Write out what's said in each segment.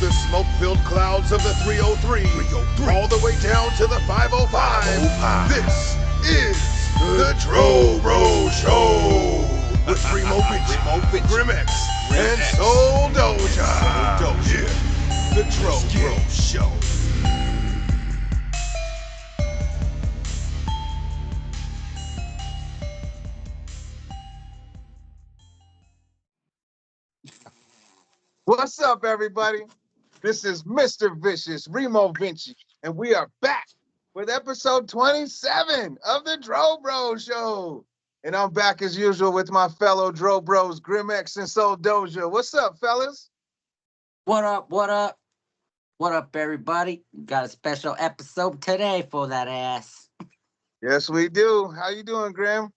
the smoke-filled clouds of the 303, all the way down to the 505. This is the Dro Bro Show with Remo Bitch, Grimx, and Soul Doja. Yeah, the Dro Bro Show. What's up, everybody? This is Mr. Vicious, Remo Vinci, and we are back with episode 27 of the Dro Bro Show. And I'm back as usual with my fellow Dro Bros, Grimx and Soul Doja. What's up, fellas? What up, what up? What up, everybody? Got a special episode today for that ass. Yes, we do. How you doing, Grim?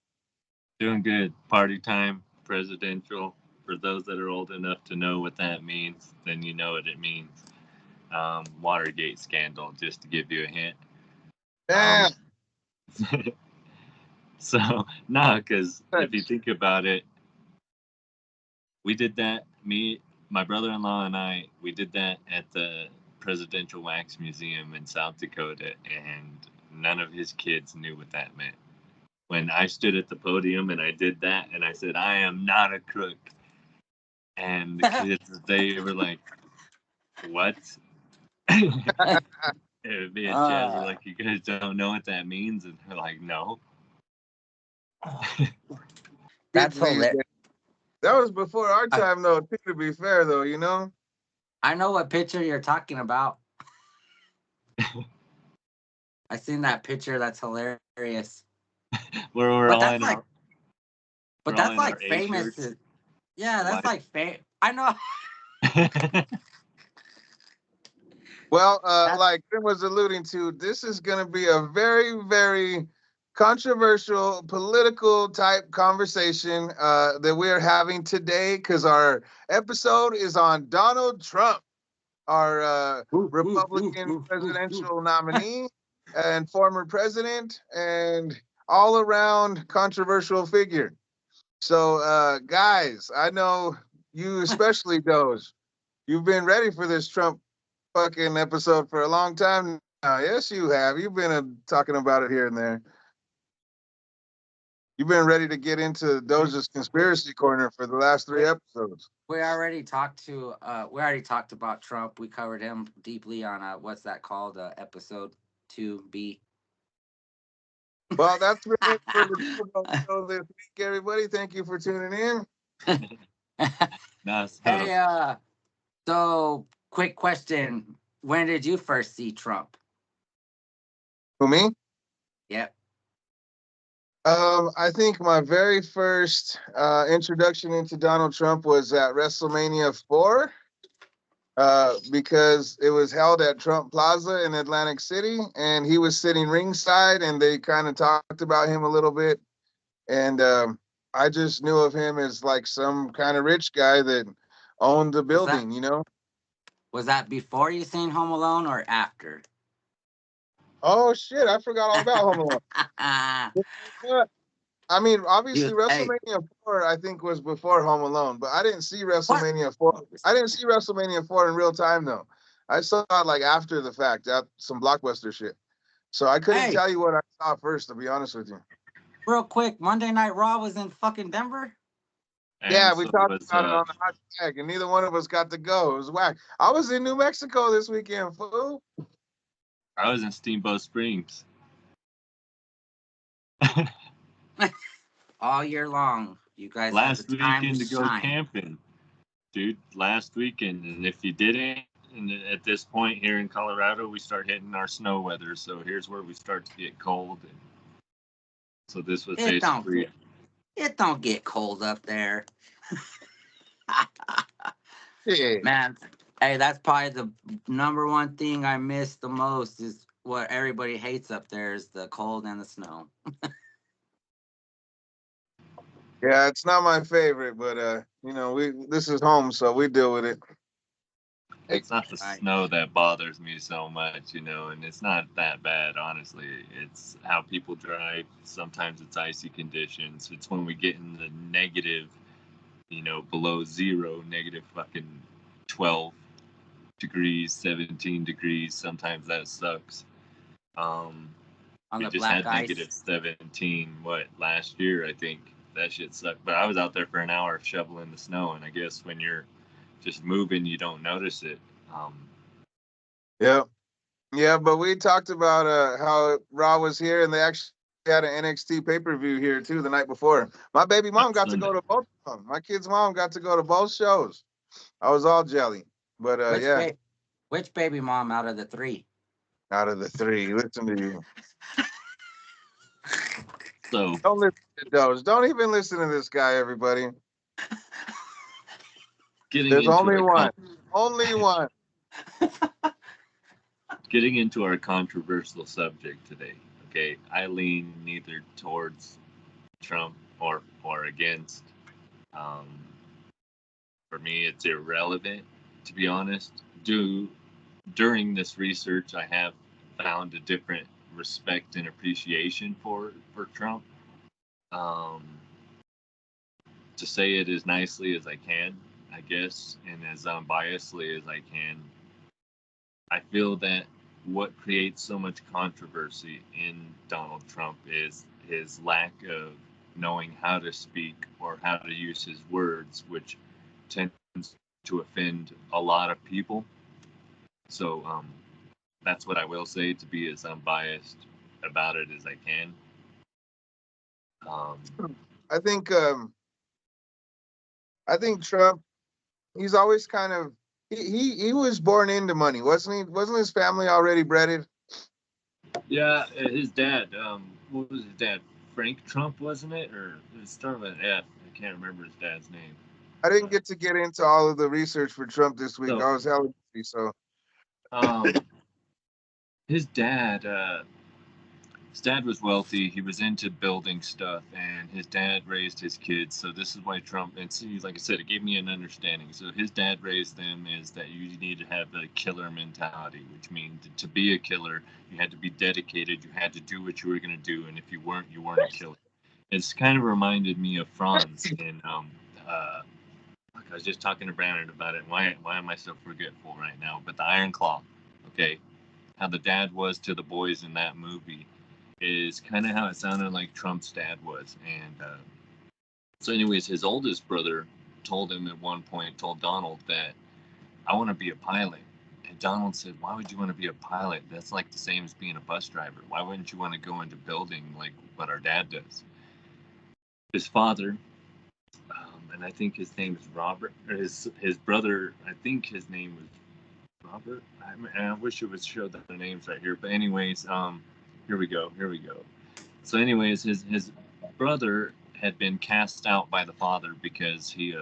Doing good. Party time, presidential. For those that are old enough to know what that means, then you know what it means. Watergate scandal, just to give you a hint. Damn. So, because if you think about it, we did that, my brother-in-law and I, we did that at the Presidential Wax Museum in South Dakota, and none of his kids knew what that meant. When I stood at the podium and I did that, and I said, I am not a crook. And the kids, they were like, what? Me and Chad were like, you guys don't know what that means? And they're like, no. That's hilarious. That was before our time, though, to be fair, though, you know? I know what picture you're talking about. I seen that picture. That's hilarious. We're But all that's in like, our, but we're all that's in like our A famous. shirts. Yeah, that's like I know. Well, like Grim was alluding to, this is going to be a very, very controversial political type conversation that we're having today because our episode is on Donald Trump, our Republican presidential nominee and former president and all around controversial figure. So, guys, I know you especially, Doge, you've been ready for this Trump fucking episode for a long time now. Yes, you have. You've been talking about it here and there. You've been ready to get into Doja's conspiracy corner for the last 3 episodes. We already talked about Trump. We covered him deeply on what's that called? Episode 2B. Well, that's really for the show this week, everybody. Thank you for tuning in. Hey, so quick question. When did you first see Trump? Who, me? Yep. I think my very first introduction into Donald Trump was at WrestleMania 4 because it was held at Trump Plaza in Atlantic City, and he was sitting ringside, and they kind of talked about him a little bit. And I just knew of him as like some kind of rich guy that owned the building, you know? Was that before you seen Home Alone or after? Oh, shit. I forgot all about Home Alone. I mean, obviously, WrestleMania 4, I think, was before Home Alone, but I didn't see WrestleMania 4. I didn't see WrestleMania 4 in real time, though. I saw it, like, after the fact, some Blockbuster shit. So I couldn't tell you what I saw first, to be honest with you. Real quick, Monday Night Raw was in fucking Denver? Yeah, we talked about it on the hot tag, and neither one of us got to go. It was whack. I was in New Mexico this weekend, fool. I was in Steamboat Springs. All year long. You guys last had the time weekend to go shine. camping, dude. Last weekend, and if you didn't, and at this point here in Colorado, we start hitting our snow weather. So here's where we start to get cold. And so this was basically. It don't get cold up there. Yeah. Man, hey, that's probably the number one thing I miss the most is what everybody hates up there is the cold and the snow. Yeah, it's not my favorite, but you know, this is home, so we deal with it. It's not the snow that bothers me so much, you know, and it's not that bad, honestly. It's how people drive. Sometimes it's icy conditions. It's when we get in the negative, you know, below zero, negative fucking 12 degrees, 17 degrees. Sometimes that sucks. On We the just black had ice. -17 last year, I think. That shit sucked. But I was out there for an hour shoveling the snow, and I guess when you're just moving, you don't notice it. Yeah. Yeah, but we talked about how Raw was here, and they actually had an NXT pay-per-view here too the night before. My baby mom got to go to both of them. My kid's mom got to go to both shows. I was all jelly. But yeah, Which baby mom out of the three? out of the three, listen to you. So Don't listen to those. Don't even listen to this guy, everybody. There's only one. Only one. Getting into our controversial subject today. Okay, I lean neither towards Trump or against. Um, for me, it's irrelevant, to be honest. During this research, I have found a different respect and appreciation for Trump. Um, to say it as nicely as I can, I guess, and as unbiasedly as I can, I feel that what creates so much controversy in Donald Trump is his lack of knowing how to speak or how to use his words, which tends to offend a lot of people. So that's what I will say, to be as unbiased about it as I can. I think Trump, he's always kind of he was born into money, wasn't he? Wasn't his family already breaded? Yeah, his dad. What was his dad? Frank Trump, wasn't it? Or it started with an F. I can't remember his dad's name. I didn't get to get into all of the research for Trump this week. So, I was hella busy, so his dad. His dad was wealthy. He was into building stuff, and his dad raised his kids. So this is why Trump. And see, like I said, it gave me an understanding. So his dad raised them is that you need to have a killer mentality, which means to be a killer, you had to be dedicated. You had to do what you were going to do, and if you weren't a killer. It's kind of reminded me of Franz in I was just talking to Brandon about it. Why am I so forgetful right now? But the Iron Claw, okay, how the dad was to the boys in that movie is kind of how it sounded like Trump's dad was. And so, anyways, his oldest brother told him at one point, told Donald that I want to be a pilot. And Donald said, "Why would you want to be a pilot? That's like the same as being a bus driver. Why wouldn't you want to go into building like what our dad does?" His father, and I think his name is Robert, or his brother, I think his name was Robert. I wish it would show their names right here. But anyways, here we go. So anyways, his brother had been cast out by the father because he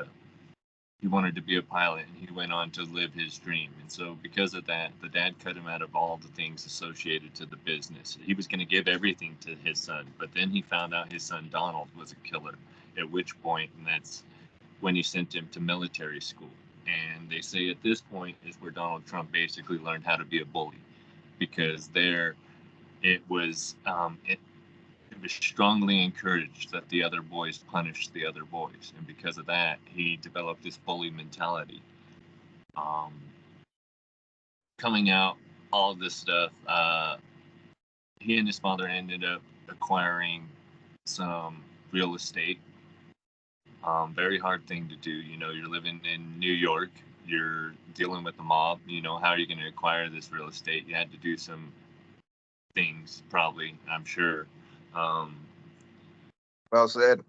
wanted to be a pilot, and he went on to live his dream. And so because of that, the dad cut him out of all the things associated to the business. He was going to give everything to his son, but then he found out his son Donald was a killer, at which point, and that's when he sent him to military school. And they say at this point is where Donald Trump basically learned how to be a bully, because there it was it was strongly encouraged that the other boys punish the other boys, and because of that, he developed this bully mentality. Coming out, all of this stuff, he and his father ended up acquiring some real estate. Very hard thing to do. You know, you're living in New York, you're dealing with the mob. You know, how are you going to acquire this real estate? You had to do some things, probably, I'm sure. Well said.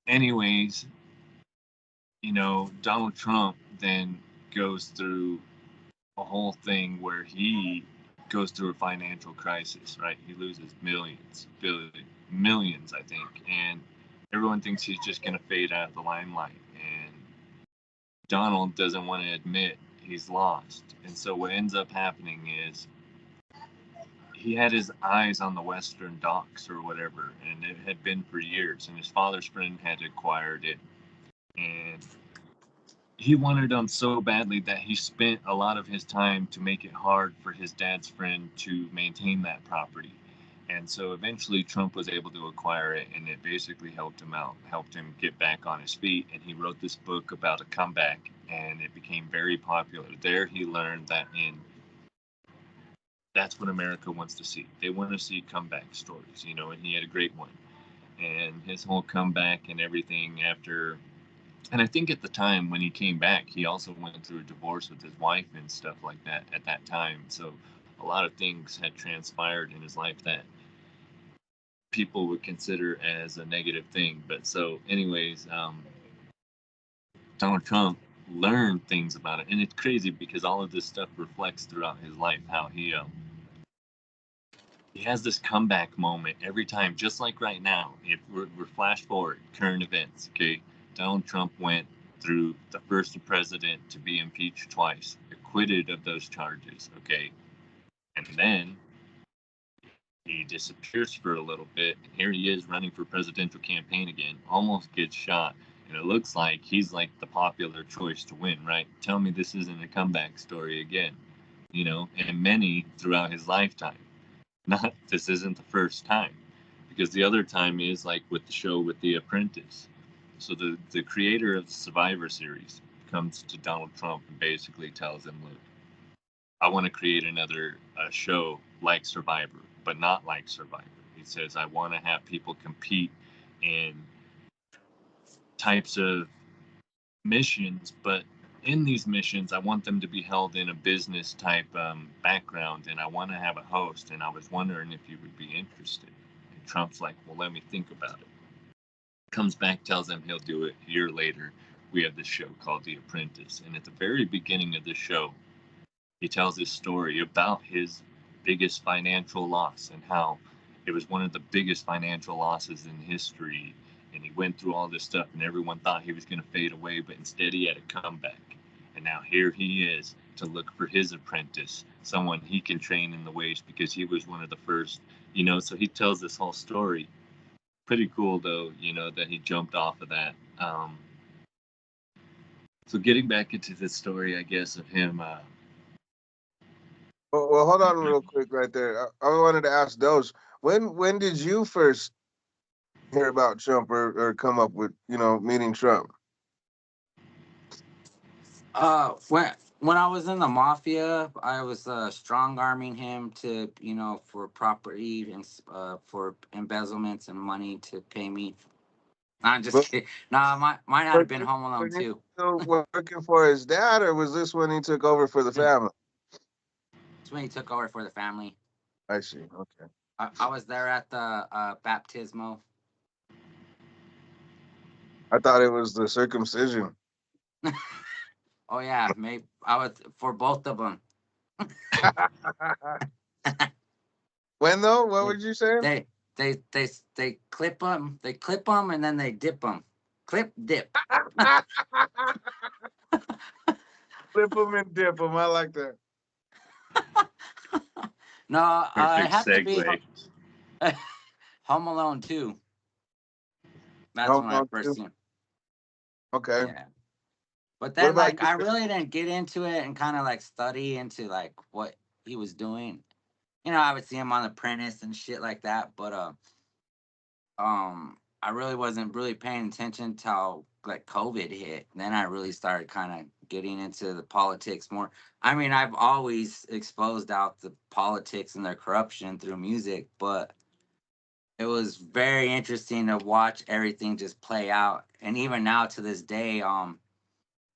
Anyways, you know, Donald Trump then goes through a whole thing where he goes through a financial crisis, right? He loses millions, I think. And everyone thinks he's just going to fade out of the limelight. And Donald doesn't want to admit he's lost. And so what ends up happening is he had his eyes on the Western docks or whatever, and it had been for years. And his father's friend had acquired it. And he wanted them so badly that he spent a lot of his time to make it hard for his dad's friend to maintain that property. And so eventually Trump was able to acquire it, and it basically helped him out, helped him get back on his feet. And he wrote this book about a comeback, and it became very popular. There he learned that that's what America wants to see. They want to see comeback stories, you know, and he had a great one. And his whole comeback and everything after, and I think at the time when he came back, he also went through a divorce with his wife and stuff like that at that time. So a lot of things had transpired in his life that people would consider as a negative thing. But so, anyways, Donald Trump learned things about it, and it's crazy because all of this stuff reflects throughout his life how he has this comeback moment every time, just like right now. If we're flash forward current events, okay, Donald Trump went through the first president to be impeached twice, acquitted of those charges, okay, and then he disappears for a little bit, and here he is running for presidential campaign again, almost gets shot, and it looks like he's like the popular choice to win, right? Tell me this isn't a comeback story again, you know, and many throughout his lifetime. Not this isn't the first time, because the other time is like with the show with The Apprentice. So the creator of the Survivor series comes to Donald Trump and basically tells him, look, I want to create another show like Survivor, but not like Survivor. He says, I want to have people compete in types of missions, but in these missions, I want them to be held in a business type background, and I want to have a host, and I was wondering if you would be interested. And Trump's like, well, let me think about it. Comes back, tells him he'll do it. A year later, we have this show called The Apprentice, and at the very beginning of the show, he tells his story about his biggest financial loss and how it was one of the biggest financial losses in history. And he went through all this stuff, and everyone thought he was going to fade away, but instead he had a comeback. And now here he is to look for his apprentice, someone he can train in the ways, because he was one of the first, you know. So he tells this whole story. Pretty cool, though, you know, that he jumped off of that. So getting back into the story, I guess, of him. Well, hold on real quick right there. I wanted to ask those, when did you first hear about Trump or come up with, you know, meeting Trump? When I was in the mafia, I was strong arming him to, you know, for property and for embezzlements and money to pay me. I'm just But, kidding. Nah, might not but have been Home Alone when you too. still working for his dad, or was this when he took over for the family? It's when he took over for the family. I see. Okay. I was there at the baptismo. I thought it was the circumcision. Oh yeah, maybe I was for both of them. When though? What would you say? They clip them, and then they dip them. Clip, dip. Flip them and dip them. I like that. No, it Perfect had to be segue. Home Alone 2. That's Home when I Alone first 2? seen him. Okay. Yeah. But What then, about like, you? I really didn't get into it and kind of like study into like what he was doing. You know, I would see him on Apprentice and shit like that, but I really wasn't really paying attention till like COVID hit. Then I really started kind of getting into the politics more. I mean, I've always exposed out the politics and their corruption through music, but it was very interesting to watch everything just play out. And even now to this day,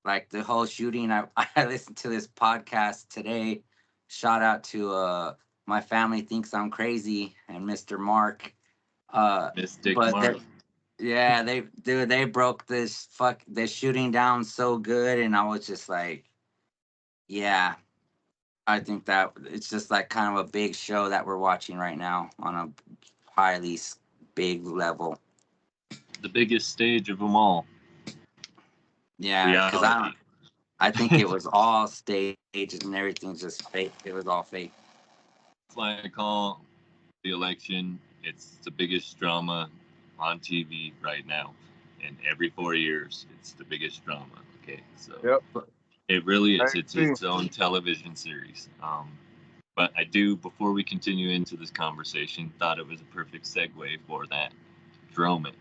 like the whole shooting, I listened to this podcast today. Shout out to My Family Thinks I'm Crazy and Mr. Mark. Mystic But Mark. yeah, they broke this shooting down so good, and I was just like, yeah, I think that it's just like kind of a big show that we're watching right now on a highly big level. The biggest stage of them all. Yeah, because Reality. I think it was all staged and everything's just fake. It was all fake. That's why I call the election, it's the biggest drama on TV right now. And every 4 years, it's the biggest drama. Okay, so Yep. But it really I is. It's agree. its own television series. But I do, before we continue into this conversation, thought it was a perfect segue for that. Drome it.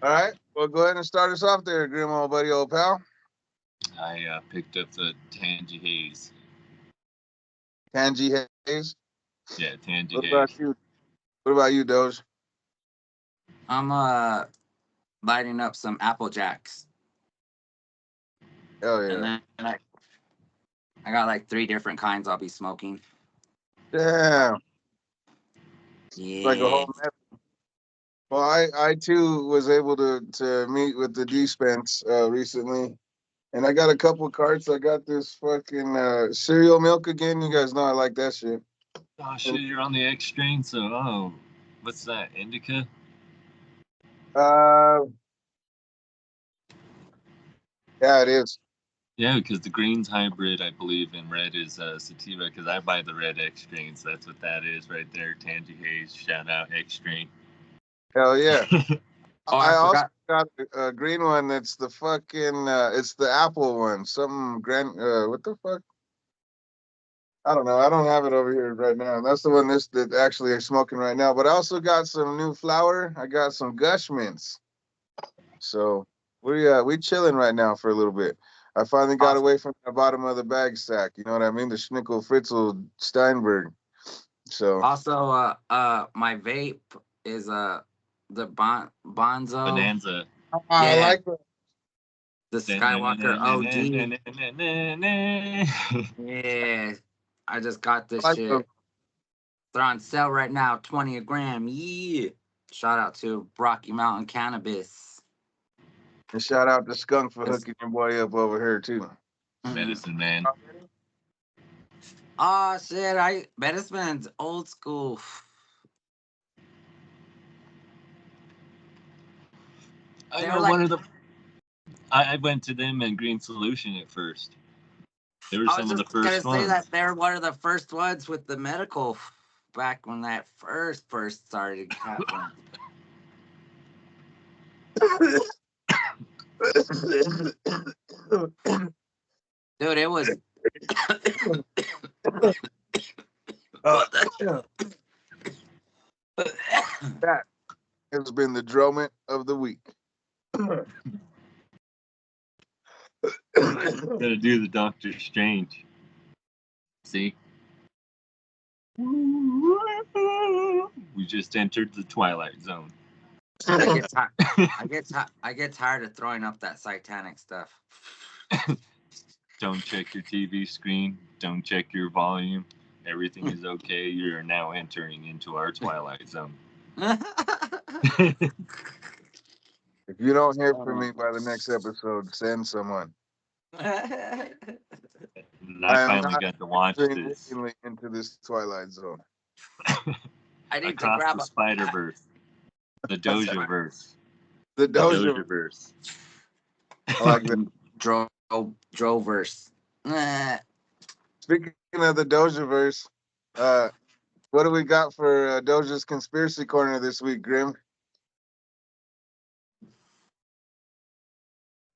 All right. Well, go ahead and start us off there, Grim, old buddy, old pal. I picked up the Tangy Haze. Tangy Hayes. Yeah, Tangy What Haze. about you? What about you, Doge? I'm lighting up some Apple Jacks. Hell And yeah. then I got like 3 different kinds I'll be smoking. Damn. Like a Yeah. whole mess. Well, I too was able to meet with the dispense recently, and I got a couple carts. I got this fucking cereal milk again. You guys know I like that shit. Oh And, shit, you're on the X strain, so what's that? Indica? uh, yeah, it is. Yeah, because the green's hybrid, I believe, and red is sativa. Because I buy the red X strain, so that's what that is right there. Tangy Haze, shout out X strain. Hell yeah. Oh, I I also forgot. got a green one. That's the fucking. It's the apple one. Some grand. What the fuck? I don't know. I don't have it over here right now. That's the one that actually is smoking right now. But I also got some new flower. I got some Gush mints. So we chilling right now for a little bit. I finally got away from the bottom of the bag sack. You know what I mean? The Schnickel Fritzl Steinberg. So Also, my vape is the Bonzo. Bonanza. I Yeah, like that. the Skywalker OG. Bonanza. Yeah, I just got this I like those. shit. They're on sale right now, 20 a gram. Yeah. Shout out to Rocky Mountain Cannabis. And shout out to Skunk for Yes. hooking your boy up over here too. Medicine Man. Oh shit, Medicine's old school. I They're know like, one of the. I went to them and Green Solution at first. They were I was some of the just gonna first say ones. that they're one of the first ones with the medical back when that first started happening. Dude, it was That has been the dromant of the week. Gotta do the Doctor Strange. See? We just entered the Twilight Zone. I get tired of throwing up that satanic stuff. Don't check your TV screen. Don't check your volume. Everything is okay. You're now entering into our Twilight Zone. If you don't hear from me by the next episode, send someone. And I I am finally not got to watch entering this willingly into this Twilight Zone. I need to across grab the Spider-Verse. The Doja-verse. The The Doja. Doja-verse. I like that. Drovers. Speaking of the Doja verse, what do we got for Doja's conspiracy corner this week, Grim?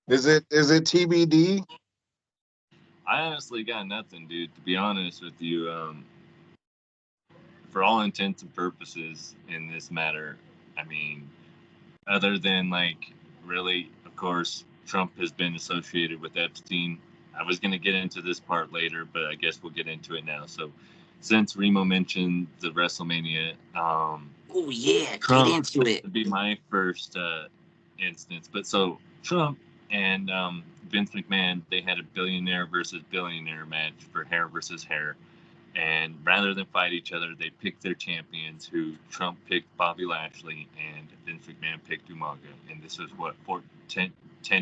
Is it TBD? I honestly got nothing, dude. To be honest with you, for all intents and purposes in this matter, I mean, other than like really, of course, Trump has been associated with Epstein. I was going to get into this part later, but I guess we'll get into it now. So, since Remo mentioned the WrestleMania, Oh yeah, Trump get into it. would be my first instance. But so Trump and Vince McMahon, they had a billionaire versus billionaire match for hair versus hair. And rather than fight each other, they picked their champions, who Trump picked Bobby Lashley and Vince McMahon picked Umaga. And this was what, 10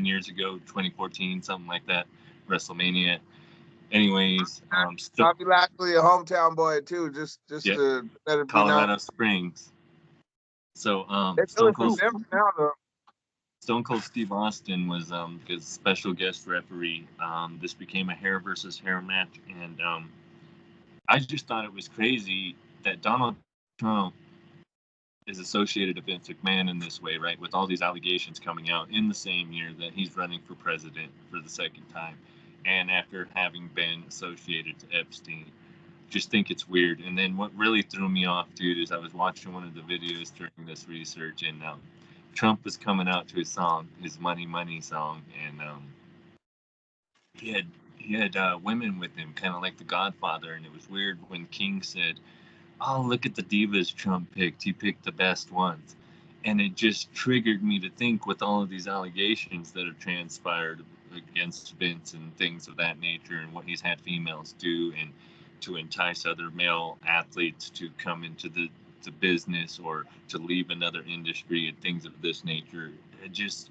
years ago, 2014, something like that, WrestleMania. Anyways, Bobby Lashley, a hometown boy too, just Yep. to let it be Colorado known. Springs. So It's really from them now, though. Stone Cold Steve Austin was his special guest referee. This became a hair versus hair match, and I just thought it was crazy that Donald Trump is associated with Vince McMahon in this way, right? With all these allegations coming out in the same year that he's running for president for the second time, and after having been associated to Epstein. just think it's weird. And then what really threw me off, dude, is I was watching one of the videos during this research, and Trump was coming out to his song, his Money Money song, and he had women with him, kind of like The Godfather. And it was weird when King said, "Oh, look at the divas Trump picked. He picked the best ones." And it just triggered me to think, with all of these allegations that have transpired against Vince and things of that nature, and what he's had females do, and to entice other male athletes to come into the business or to leave another industry and things of this nature.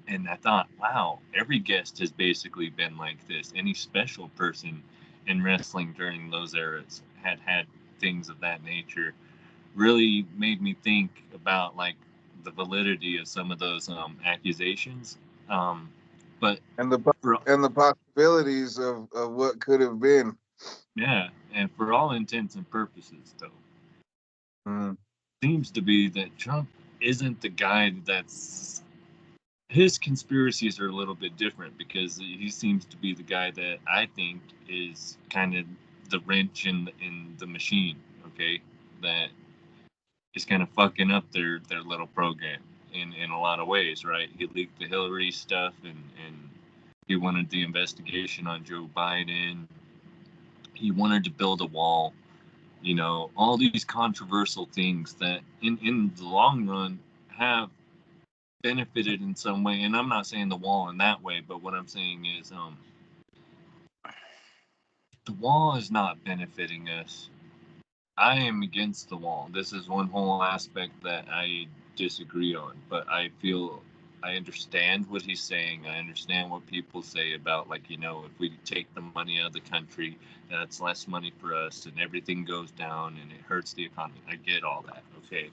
And I thought, wow, every guest has basically been like this. Any special person in wrestling during those eras had things of that nature. Really made me think about like the validity of some of those accusations. But And the for, and the possibilities of what could have been. yeah, and for all intents and purposes, though, Mm. seems to be that Trump isn't the guy that's. His conspiracies are a little bit different, because he seems to be the guy that I think is kind of the wrench in the machine. Okay, that is kind of fucking up their little program in a lot of ways, right? He leaked the Hillary stuff, and he wanted the investigation on Joe Biden. He wanted to build a wall. All these controversial things that in the long run have benefited in some way. And I'm not saying the wall in that way, but what I'm saying is the wall is not benefiting us. I am against the wall. This is one whole aspect that I disagree on, but I feel I understand what he's saying. I understand what people say about, like, if we take the money out of the country, that's less money for us and everything goes down and it hurts the economy. I get all that. Okay.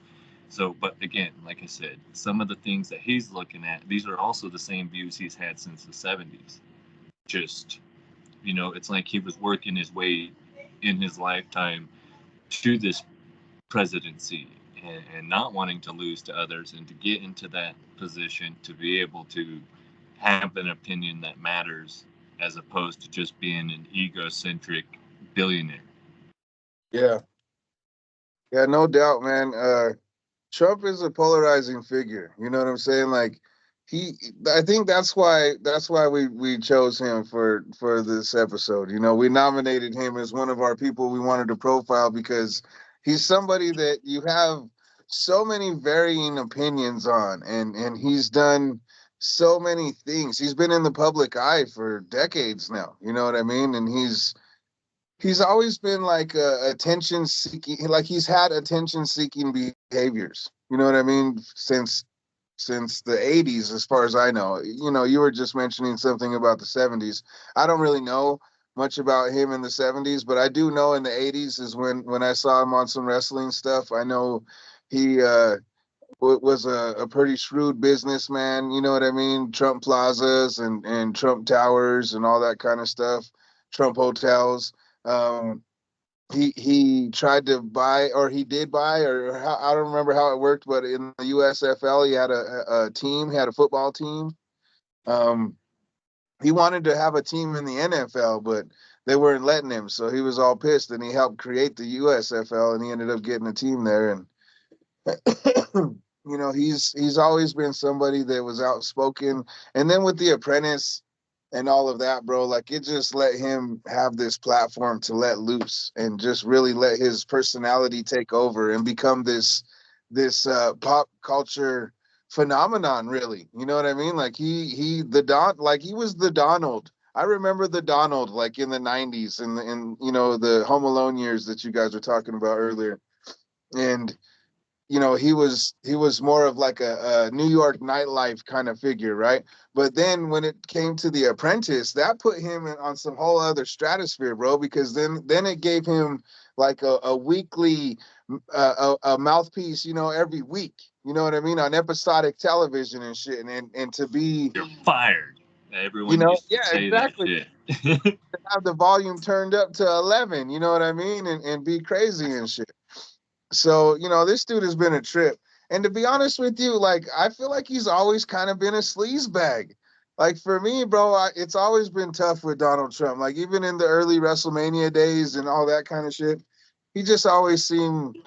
So, but again, like I said, some of the things that he's looking at, these are also the same views he's had since the 70s. Just, it's like he was working his way in his lifetime to this presidency, and not wanting to lose to others, and to get into that position to be able to have an opinion that matters, as opposed to just being an egocentric billionaire. Yeah, yeah, no doubt, man. Trump is a polarizing figure. You know what I'm saying? Like I think that's why we chose him for this episode. We nominated him as one of our people we wanted to profile, because he's somebody that you have so many varying opinions on, and he's done so many things. He's been in the public eye for decades now. You know what I mean? And he's always been like attention seeking, like he's had attention seeking behaviors. You know what I mean? Since the 80s, as far as I know. You were just mentioning something about the 70s. I don't really know much about him in the 70s, but I do know in the 80s is when I saw him on some wrestling stuff. I know he was a pretty shrewd businessman. You know what I mean? Trump Plazas and Trump Towers and all that kind of stuff. Trump hotels. Um, he tried to buy, or he did buy, or how, I don't remember how it worked, but in the USFL, he had a team, he had a football team. Um, he wanted to have a team in the NFL, but they weren't letting him, so he was all pissed, and he helped create the USFL, and he ended up getting a team there. And he's always been somebody that was outspoken. And then with The Apprentice and all of that, bro, like it just let him have this platform to let loose and just really let his personality take over and become this pop culture phenomenon, really. You know what I mean? Like he was the Donald. I remember the Donald like in the 90s and the Home Alone years that you guys were talking about earlier. And he was more of like a New York nightlife kind of figure, right? But then when it came to The Apprentice, that put him on some whole other stratosphere, bro. Because then it gave him like a weekly a mouthpiece, every week. You know what I mean? On episodic television and shit, and to be, You're fired. Everyone used to yeah, say exactly. that shit. Have the volume turned up to 11. You know what I mean? And be crazy and shit. So, this dude has been a trip. And to be honest with you, like, I feel like he's always kind of been a sleaze bag. Like, for me, bro, it's always been tough with Donald Trump. Like, even in the early WrestleMania days and all that kind of shit, he just always seemed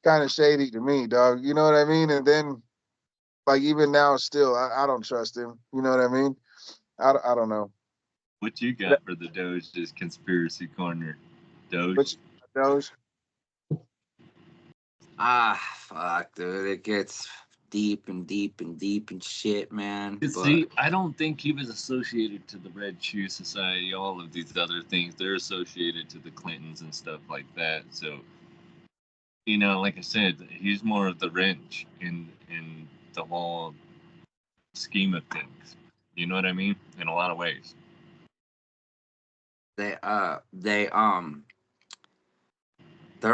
kind of shady to me, dog. You know what I mean? And then, like, even now, still, I don't trust him. You know what I mean? I don't know. What you got for the Doge's conspiracy corner, Doge? Which those? Fuck, dude. It gets deep and deep and deep and shit, man. See, I don't think he was associated to the Red Shoe Society, all of these other things. They're associated to the Clintons and stuff like that. So, you know, like I said, he's more of the wrench in the whole scheme of things. You know what I mean? In a lot of ways. They're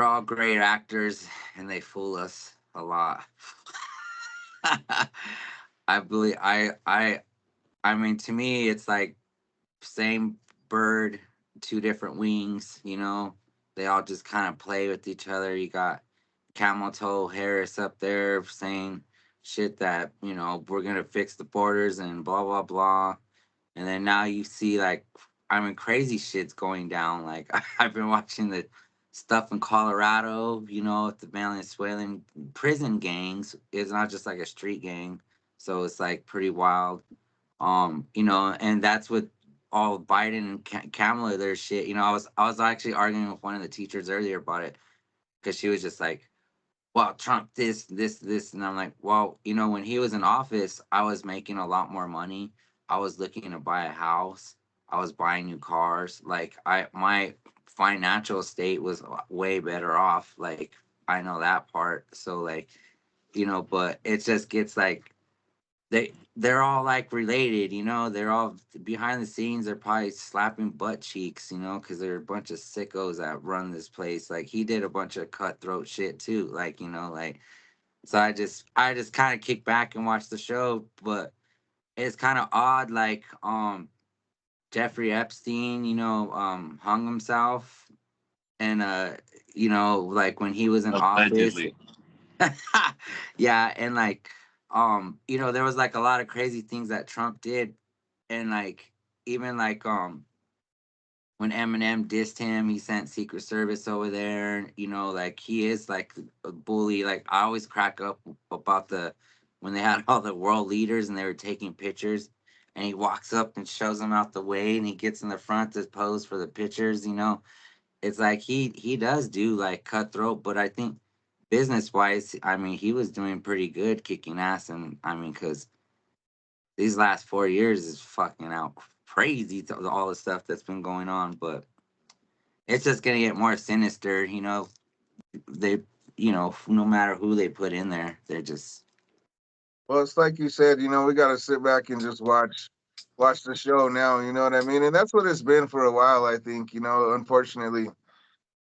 all great actors and they fool us a lot. I believe I mean, to me it's like same bird, two different wings, you know. They all just kind of play with each other. You got Camel Toe Harris up there saying shit that, you know, we're gonna fix the borders and blah blah blah. And then now you see like, I mean, crazy shit's going down. Like I've been watching the stuff in Colorado, you know, with the Venezuelan prison gangs. It's not just like a street gang. So it's like pretty wild. You know, and that's what all Biden and Kamala their shit. You know, I was actually arguing with one of the teachers earlier about it because she was just like, well, Trump this, and I'm like, well, you know, when he was in office, I was making a lot more money. I was looking to buy a house. I was buying new cars. Like my financial state was way better off. Like I know that part. So like, you know, but it just gets like they're all like related, you know. They're all behind the scenes. They're probably slapping butt cheeks, you know, because they're a bunch of sickos that run this place. Like he did a bunch of cutthroat shit too, like you know, like so. I just kind of kick back and watch the show, but it's kind of odd. Like Jeffrey Epstein, you know, hung himself, and you know, like when he was in office. Allegedly. Yeah, and like you know, there was like a lot of crazy things that Trump did, and like even like when Eminem dissed him, he sent Secret Service over there. You know, like he is like a bully. Like I always crack up about the when they had all the world leaders and they were taking pictures, and he walks up and shows them out the way, and he gets in the front to pose for the pictures. You know, it's like he does do like cutthroat, but I think business wise, I mean, he was doing pretty good, kicking ass, and I mean, because these last 4 years is fucking out crazy to all the stuff that's been going on, but it's just gonna get more sinister, you know. They, you know, no matter who they put in there, they're just Well, it's like you said. You know, we got to sit back and just watch the show now. You know what I mean? And that's what it's been for a while. I think. You know, unfortunately,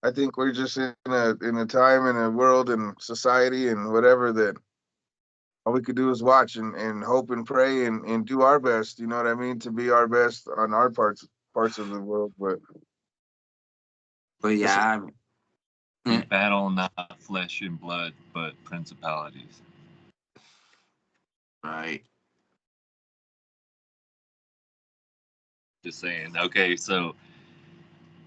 I think we're just in a time in a world and society and whatever that all we could do is watch and hope and pray and do our best. You know what I mean? To be our best on our parts of the world. But but it's yeah, We I battle not flesh and blood, but principalities. right. Just saying. Okay, so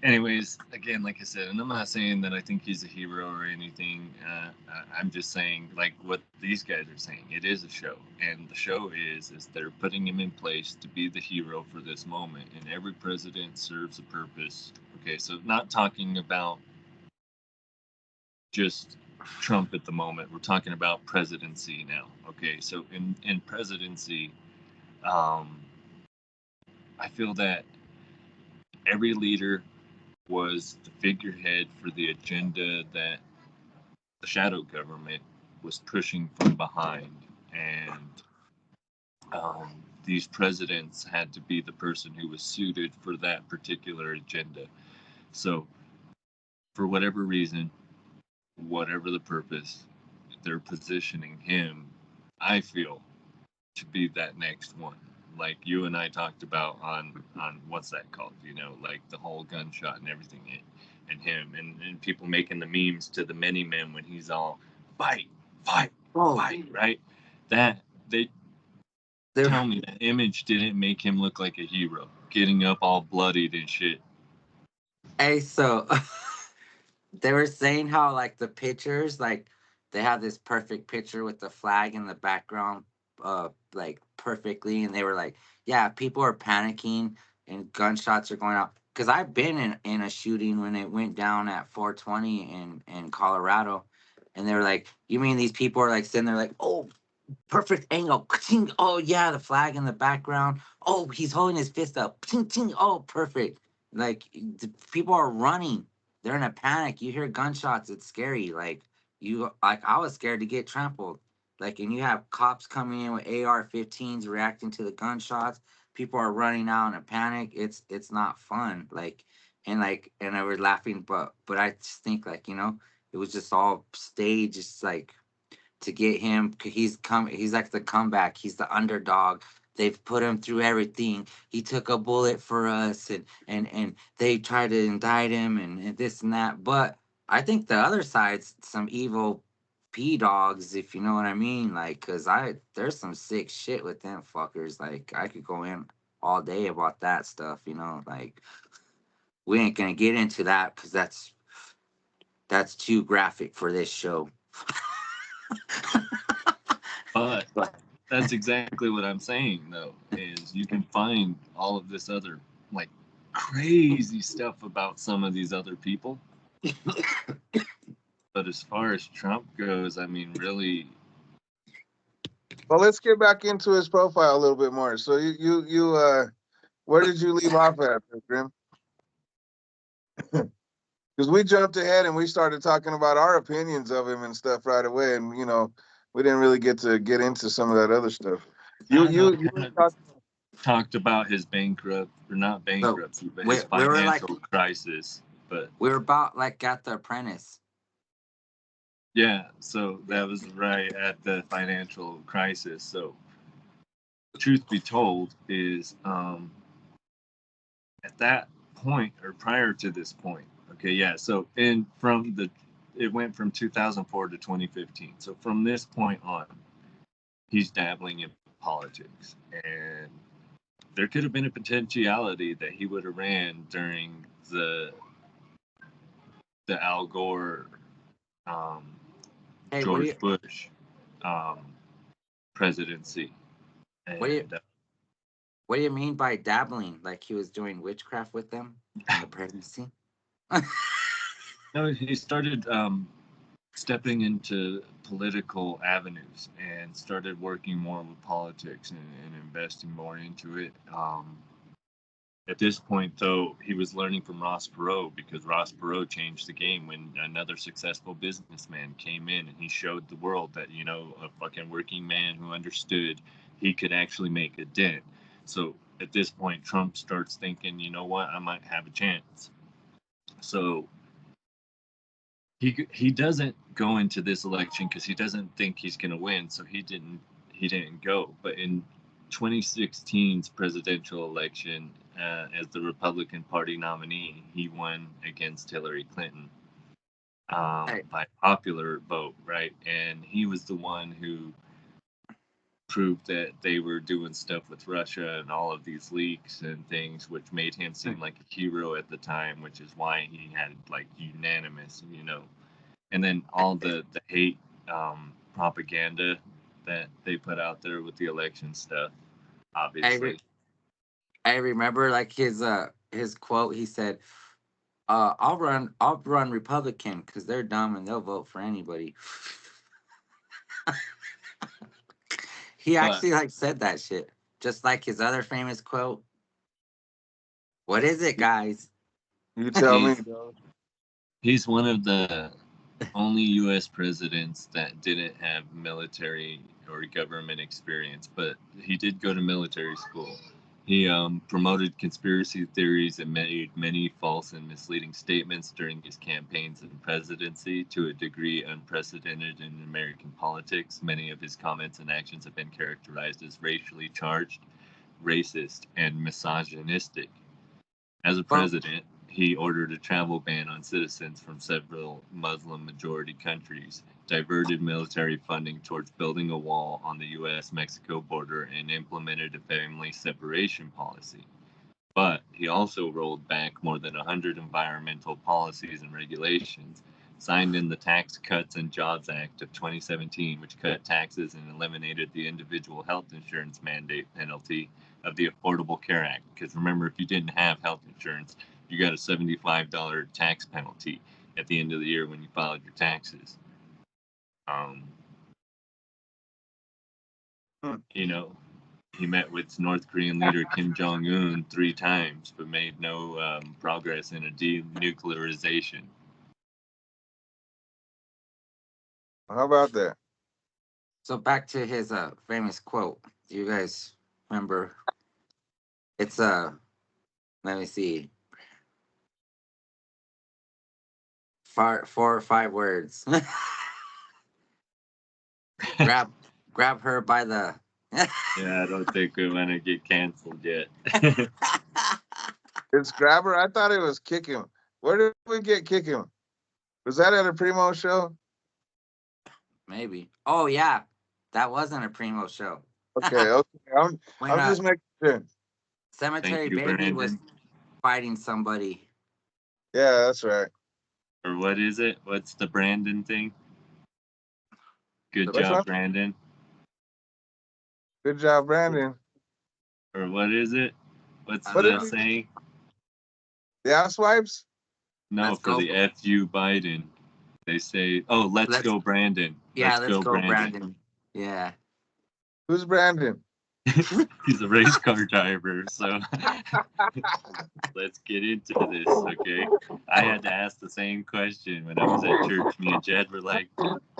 anyways, again, like I said, and I'm not saying that I think he's a hero or anything. I'm just saying, like what these guys are saying, it is a show, and the show is they're putting him in place to be the hero for this moment, and every president serves a purpose. Okay, so not talking about just Trump at the moment. We're talking about presidency now. Okay, so in presidency, um, I feel that every leader was the figurehead for the agenda that the shadow government was pushing from behind. And these presidents had to be the person who was suited for that particular agenda. So, for whatever reason, whatever the purpose, they're positioning him, I feel, to be that next one. Like you and I talked about on what's that called? You know, like the whole gunshot and everything, and him and people making the memes to the many men when he's all fight, fight, Oh, fight, right? That they tell me that image didn't make him look like a hero, getting up all bloodied and shit. hey, so they were saying how like the pictures, like they have this perfect picture with the flag in the background, like perfectly, and they were like, yeah, people are panicking and gunshots are going out. Because I've been in a shooting when it went down at 420 in Colorado, and they were like, you mean these people are like sitting there like, oh, perfect angle. Ka-ting. Oh yeah, the flag in the background. Oh, he's holding his fist up. Ting, ting. Oh, perfect. Like the people are running. They're in a panic. You hear gunshots. It's scary. Like like I was scared to get trampled. Like, and you have cops coming in with AR-15s reacting to the gunshots. People are running out in a panic. It's not fun. And I was laughing, but I just think like it was just all staged. Just like to get him. He's like the comeback. He's the underdog. They've put him through everything. He took a bullet for us, and they tried to indict him, and this and that. But I think the other side's some evil p dogs, if you know what I mean. Like, cause there's some sick shit with them fuckers. Like, I could go in all day about that stuff. Like we ain't gonna get into that because that's too graphic for this show. But that's exactly what I'm saying, though, is you can find all of this other, like, crazy stuff about some of these other people. But as far as Trump goes, I mean, really. Well, let's get back into his profile a little bit more. So where did you leave off at, Grim? Because we jumped ahead and we started talking about our opinions of him and stuff right away, and we didn't really get into some of that other stuff. You talked about his not bankruptcy, but his we were like financial crisis. But we were about like at The Apprentice. yeah, so that was right at the financial crisis. So, truth be told, is at that point or prior to this point. Okay, yeah. So it went from 2004 to 2015. So from this point on, he's dabbling in politics, and there could have been a potentiality that he would have ran during the Al Gore, Hey, George Bush presidency. And what do you mean by dabbling? Like he was doing witchcraft with them in the presidency? no, he started stepping into political avenues and started working more with politics and investing more into it. At this point, though, he was learning from Ross Perot because Ross Perot changed the game when another successful businessman came in and he showed the world that, a fucking working man who understood he could actually make a dent. So at this point, Trump starts thinking, you know what, I might have a chance. So he doesn't go into this election because he doesn't think he's going to win. So he didn't go. But in 2016's presidential election, as the Republican Party nominee, he won against Hillary Clinton by popular vote, right? And he was the one who proved that they were doing stuff with Russia and all of these leaks and things, which made him seem like a hero at the time, which is why he had like unanimous, and then all the hate propaganda that they put out there with the election stuff, obviously. I remember like his quote. He said, I'll run Republican because they're dumb and they'll vote for anybody." He actually like said that shit, just like his other famous quote. What is it, guys? You tell me. He's one of the only U.S. presidents that didn't have military or government experience, but he did go to military school. He promoted conspiracy theories and made many false and misleading statements during his campaigns and presidency to a degree unprecedented in American politics. Many of his comments and actions have been characterized as racially charged, racist, and misogynistic. As a president, he ordered a travel ban on citizens from several Muslim-majority countries, diverted military funding towards building a wall on the U.S.-Mexico border, and implemented a family separation policy. But he also rolled back more than 100 environmental policies and regulations, signed in the Tax Cuts and Jobs Act of 2017, which cut taxes and eliminated the individual health insurance mandate penalty of the Affordable Care Act. Because remember, if you didn't have health insurance, you got a $75 tax penalty at the end of the year when you filed your taxes. You know, he met with North Korean leader Kim Jong-un 3 times, but made no progress in a denuclearization. How about that? So back to his famous quote. Do you guys remember? It's let me see. 4 or 5 words. grab her by the Yeah, I don't think we want to get canceled yet. It's grabber. I thought it was kick him. Where did we get kick him? Was that at a Primo show? Maybe. Oh yeah, that wasn't a Primo show. Okay. I'm just making sure. Cemetery Thank you, Baby Brandon. was fighting somebody. Yeah, that's right. Or what is it? What's the Brandon thing? Good Which job, one? Brandon. Good job, Brandon. Or what is it? What's What the is it? saying? The asswipes? No, Let's for go. the FU Biden. They say, oh, let's go, Brandon. Yeah, let's go, Brandon. Yeah. Who's Brandon? He's a race car driver, so let's get into this, okay? I had to ask the same question when I was at church. Me and Jed were like,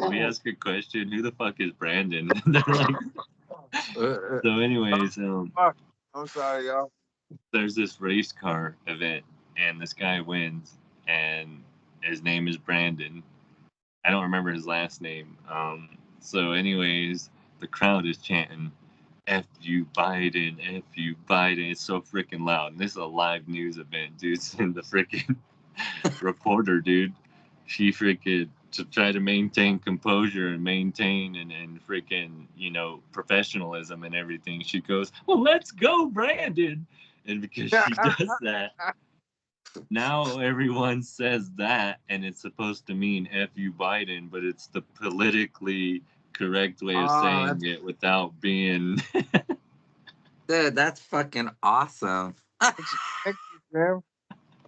we ask a question, who the fuck is Brandon? They're like, so anyways, I'm sorry, y'all. there's this race car event, and this guy wins, and his name is Brandon. I don't remember his last name. So anyways, the crowd is chanting, F you Biden, F you Biden. It's so freaking loud. And this is a live news event, dude. And the freaking reporter, dude, she freaking, to try to maintain composure and maintain and freaking, professionalism and everything, she goes, well, let's go, Brandon. And because she does that, now everyone says that, and it's supposed to mean F you Biden, but it's the politically correct way of saying it without being. Dude, that's fucking awesome. Thank you, Grim.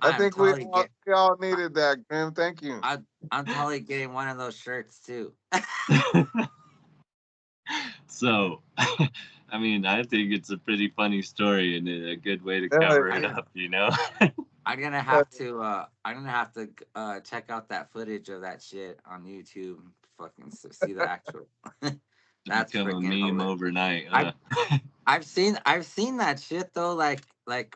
I think we all needed that, Grim. Thank you. I'm totally getting one of those shirts too. So, I mean, I think it's a pretty funny story and a good way to cover it up, I'm gonna have to check out that footage of that shit on YouTube. Fucking see the actual. That's become a freaking meme hilarious. overnight. I've seen that shit though, like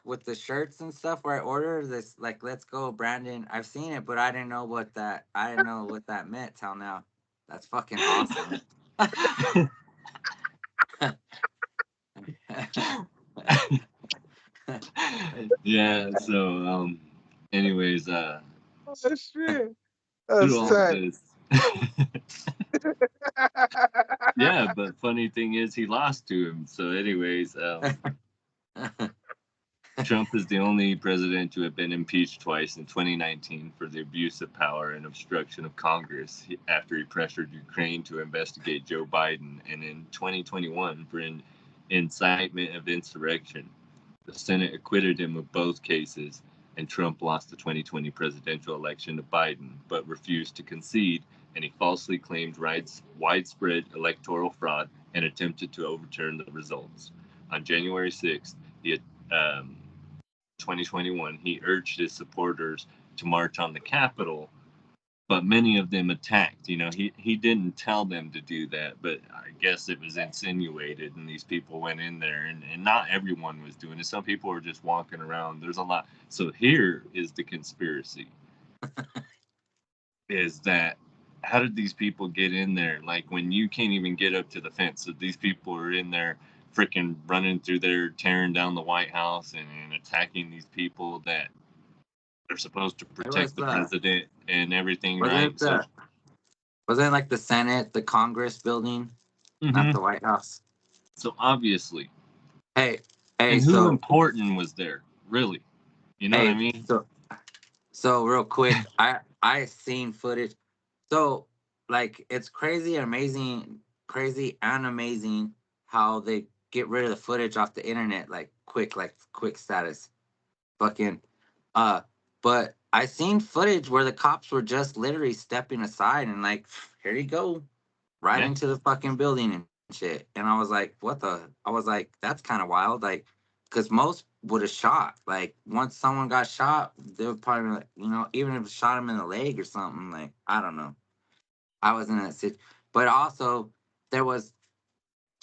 with the shirts and stuff where I order this, like, let's go, Brandon. I've seen it, but I didn't know what that meant till now. That's fucking awesome. Yeah, so anyways, Oh shit. through all That's this. Yeah, but funny thing is he lost to him. So anyways, Trump is the only president to have been impeached twice in 2019 for the abuse of power and obstruction of Congress after he pressured Ukraine to investigate Joe Biden, and in 2021 for incitement of insurrection. The Senate acquitted him of both cases, and Trump lost the 2020 presidential election to Biden, but refused to concede, and he falsely claimed widespread electoral fraud and attempted to overturn the results. On January 6th, 2021, he urged his supporters to march on the Capitol, but many of them attacked. He didn't tell them to do that, but I guess it was insinuated, and these people went in there, and not everyone was doing it. Some people were just walking around. There's a lot. So here is the conspiracy, is that how did these people get in there? Like, when you can't even get up to the fence, so these people are in there freaking running through there, tearing down the White House and attacking these people that are supposed to protect the president and everything, right? Wasn't it like the Senate, the Congress building, not the White House? So obviously. Hey, and who important was there? really. You know what I mean? So real quick, I seen footage. So like it's crazy and amazing how they get rid of the footage off the internet like quick status. Fucking but I seen footage where the cops were just literally stepping aside and like, here you go, right Yeah. into the fucking building and shit. And I was like, what the? I was like, that's kind of wild. Like, because most would have shot. Like, once someone got shot, they would probably, like, even if it shot him in the leg or something, like, I don't know. I was in that situation. But also, there was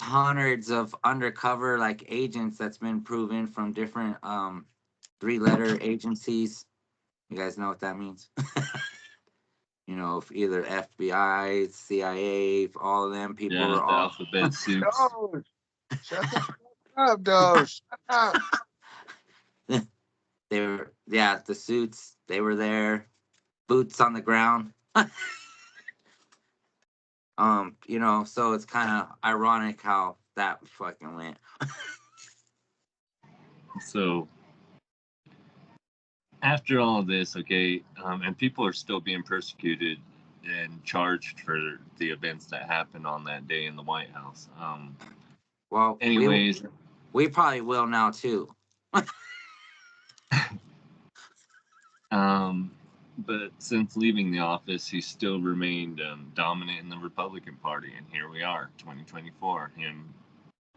hundreds of undercover, like, agents that's been proven from different 3-letter agencies. You guys know what that means? If either FBI, CIA, all of them people Yeah, are the all alphabet soups. Doge, shut the fuck up, Doge. Shut up. the suits, they were there, boots on the ground. So it's kind of ironic how that fucking went. So after all of this, okay, and people are still being persecuted and charged for the events that happened on that day in the White House. Well, Anyways, we probably will now too. but since leaving the office, he still remained dominant in the Republican Party, and here we are, 2024, him,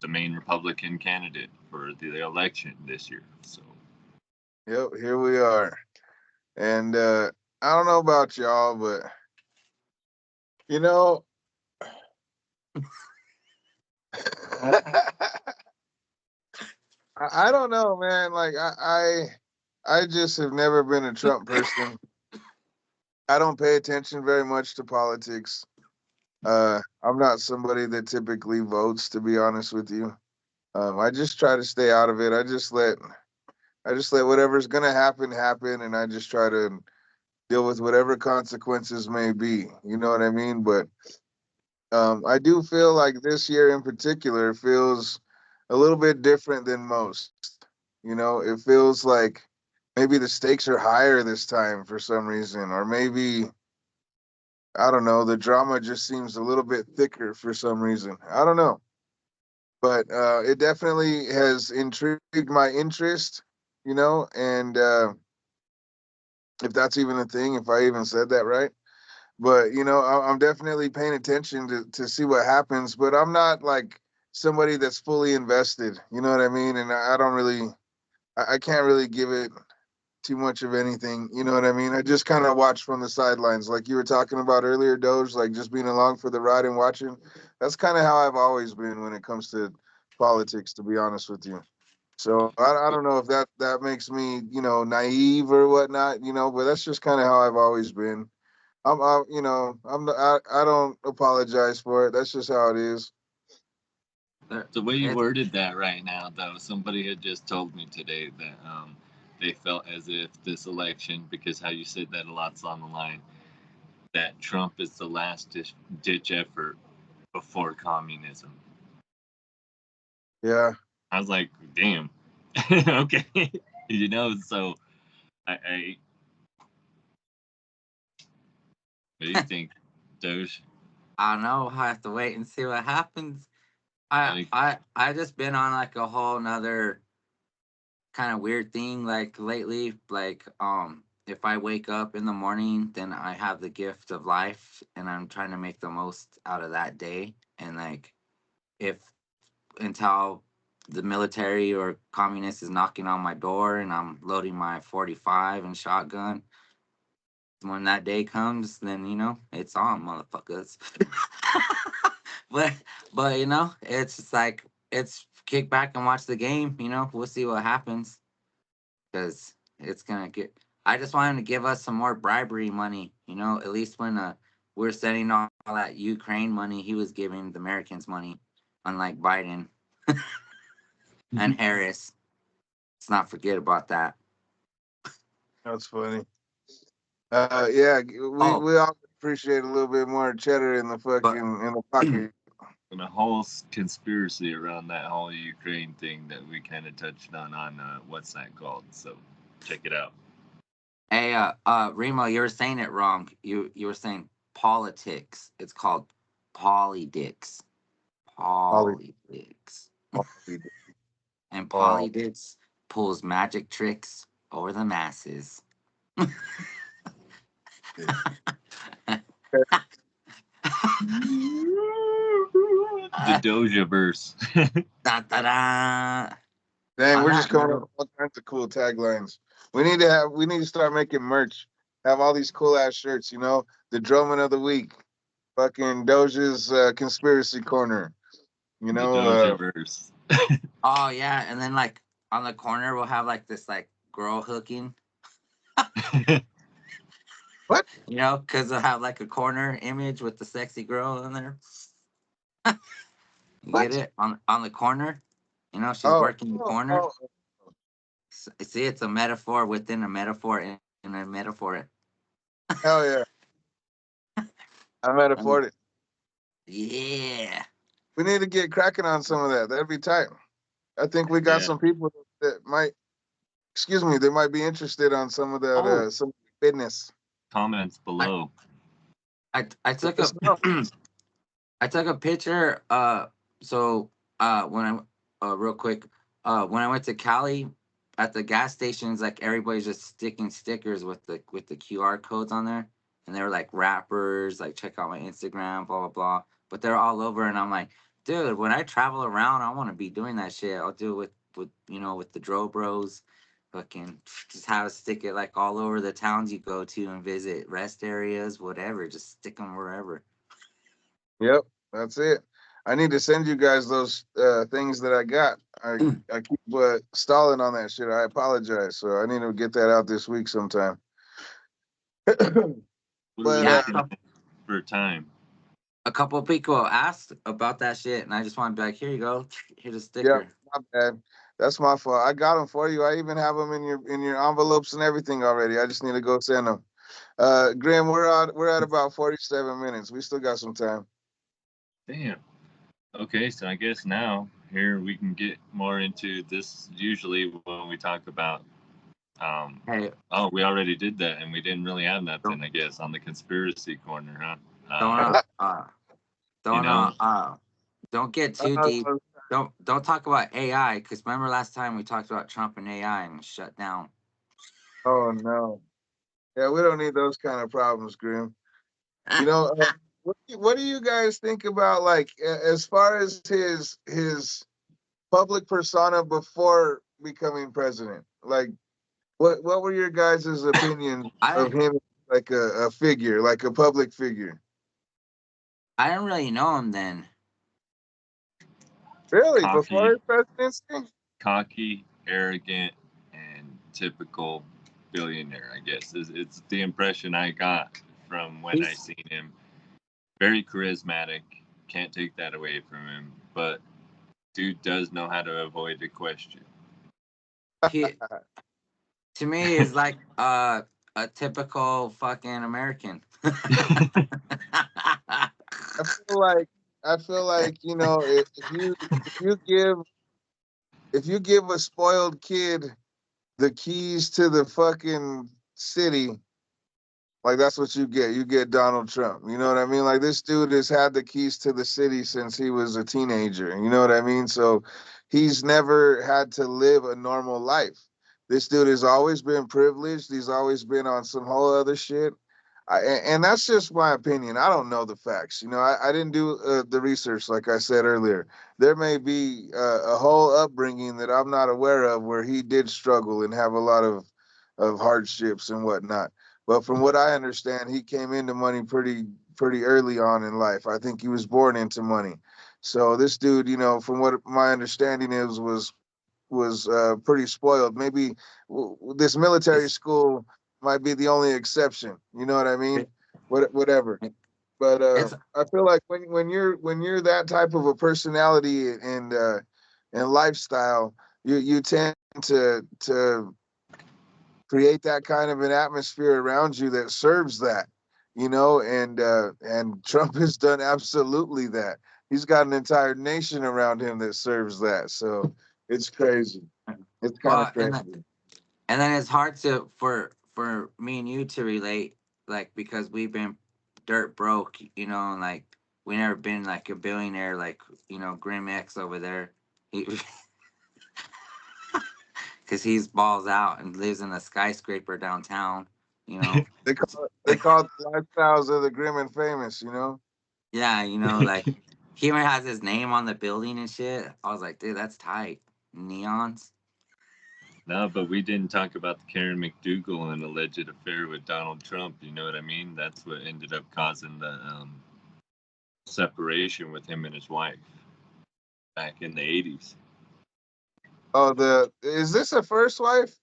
the main Republican candidate for the election this year. So, Yep, here we are. And I don't know about y'all, but you know, I don't know, man. Like I just have never been a Trump person. I don't pay attention very much to politics. I'm not somebody that typically votes, to be honest with you. I just try to stay out of it. I just let whatever's gonna happen, and I just try to deal with whatever consequences may be. You know what I mean? But I do feel like this year in particular feels a little bit different than most. It feels like maybe the stakes are higher this time for some reason, or maybe, I don't know, the drama just seems a little bit thicker for some reason. I don't know. But it definitely has intrigued my interest, and if that's even a thing, if I even said that right. But I'm definitely paying attention to see what happens. But I'm not like somebody that's fully invested. You know what I mean? And I don't really, I can't really give it too much of anything. You know what I mean? I just kind of watch from the sidelines, like you were talking about earlier, Doge. Like just being along for the ride and watching. That's kind of how I've always been when it comes to politics. To be honest with you. So I don't know if that makes me naive or whatnot. But that's just kind of how I've always been. I don't apologize for it. That's just how it is. the way you It's worded that right now, though, somebody had just told me today that they felt as if this election, because how you said that a lot's on the line, that Trump is the last ditch effort before communism. Yeah. I was like, damn. Okay. So I what do you think, Doge? I don't know. I have to wait and see what happens. I just been on like a whole nother kind of weird thing like lately. Like if I wake up in the morning, then I have the gift of life, and I'm trying to make the most out of that day. And like if until the military or communist is knocking on my door and I'm loading my 45 and shotgun, when that day comes, then it's on, motherfuckers. but it's just like it's kick back and watch the game. We'll see what happens because it's gonna get. I just want him to give us some more bribery money. At least when we're sending all that Ukraine money, he was giving the Americans money, unlike Biden and Harris. Let's not forget about that. That's funny. Yeah, we Oh, we all appreciate a little bit more cheddar in the but fucking in the pocket. And a whole conspiracy around that whole Ukraine thing that we kind of touched on what's that called? So check it out. Hey, Remo, you were saying it wrong. You were saying politics. It's called polydicks. Ollie, Polydicks. Ollie, And oh, polydicks pulls magic tricks over the masses. The Doja verse. Da, da, da. dang, On we're just that coming up note, with all kinds of cool taglines. We need to start making merch. Have all these cool ass shirts. You know, the Drummond of the week, fucking Doja's conspiracy corner. You The know, Doja verse. oh yeah, and then like on the corner we'll have like this like girl hooking, what? you know, because they'll have like a corner image with the sexy girl in there. You get What? it on the corner, you know, she's Oh, working the oh, corner. oh. See, it's a metaphor within a metaphor in a metaphor. Hell yeah! I might Um, afford it. yeah. We need to get cracking on some of that. That'd be tight. I think we got Yeah. some people that might, excuse me, they might be interested on some of that, Oh, some business. Comments I below. I Let took us a know. I took a picture. So when real quick, when I went to Cali, at the gas stations, like everybody's just sticking stickers with the QR codes on there, and they were like rappers, like check out my Instagram, blah blah blah. But they're all over, and I'm like, dude, when I travel around, I want to be doing that shit. I'll do it with you know with the Dro Bros. Fucking just have a stick it like all over the towns you go to and visit, rest areas, whatever. Just stick them wherever. Yep, that's it. I need to send you guys those things that I got. I keep stalling on that shit. I apologize. So I need to get that out this week sometime. What are we But Yeah, looking at for time? a couple of people asked about that shit, and I just want to be like, here you go, here's a yeah, sticker. my bad. That's my fault. I got them for you. I even have them in your envelopes and everything already. I just need to go send them. Graham, we're at about 47 minutes. We still got some time. Damn. Okay, so I guess now here we can get more into this. Usually when we talk about, Hey, oh, we already did that, and we didn't really have don't nothing, I guess, on the conspiracy corner, huh? don't You don't know, don't get too deep. Don't talk about AI because remember last time we talked about Trump and AI and shut down. Oh no. Yeah, we don't need those kind of problems, Grim. You know, what do you guys think about like as far as his public persona before becoming president? Like, what were your guys' opinions I of didn't him, like a figure, like a public figure? I didn't really know him then. Really, before cocky, his presidency? cocky, arrogant, and typical billionaire, I guess. It's the impression I got from when I He's seen him. Very charismatic. Can't take that away from him. But dude does know how to avoid the question. he to me is like a typical fucking American. I feel like you know if you give if you give a spoiled kid the keys to the fucking city, like that's what you get. You get Donald Trump. You know what I mean? Like this dude has had the keys to the city since he was a teenager. You know what I mean? So he's never had to live a normal life. This dude has always been privileged. He's always been on some whole other shit. And that's just my opinion. I don't know the facts. You know, I didn't do the research, like I said earlier. There may be a whole upbringing that I'm not aware of where he did struggle and have a lot of hardships and whatnot. But from what I understand, he came into money pretty early on in life. I think he was born into money. So this dude, you know, from what my understanding is, was pretty spoiled. Maybe this military it's school might be the only exception. You know what I mean? Whatever. But it's I feel like when you're that type of a personality and lifestyle, you tend to create that kind of an atmosphere around you that serves that, you know, and Trump has done absolutely that. he's got an entire nation around him that serves that. So it's crazy. It's kind of Well, crazy. and then it's hard to for me and you to relate, like because we've been dirt broke, you know, and like we never been like a billionaire, like you know Grim X over there, because he's balls out and lives in a skyscraper downtown, you know. They call it the lifestyles of the grim and famous. You know. Yeah, you know, like he even has his name on the building and shit. I was like, dude, that's tight. Neons. No, but we didn't talk about the Karen McDougal and alleged affair with Donald Trump. You know what I mean? That's what ended up causing the separation with him and his wife back in the 80s. Oh, is this a first wife?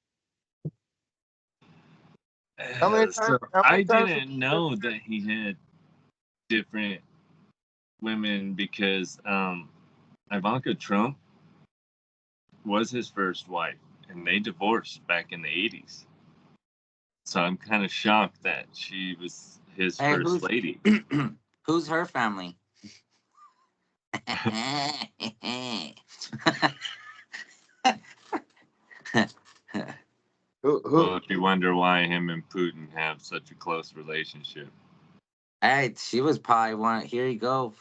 How many times? So I didn't know that he had different women because Ivanka Trump was his first wife and they divorced back in the 80s. So I'm kind of shocked that she was his Hey, first lady. who's her family? Who? Well, if you wonder why him and Putin have such a close relationship. Hey, she was probably one. Here you go.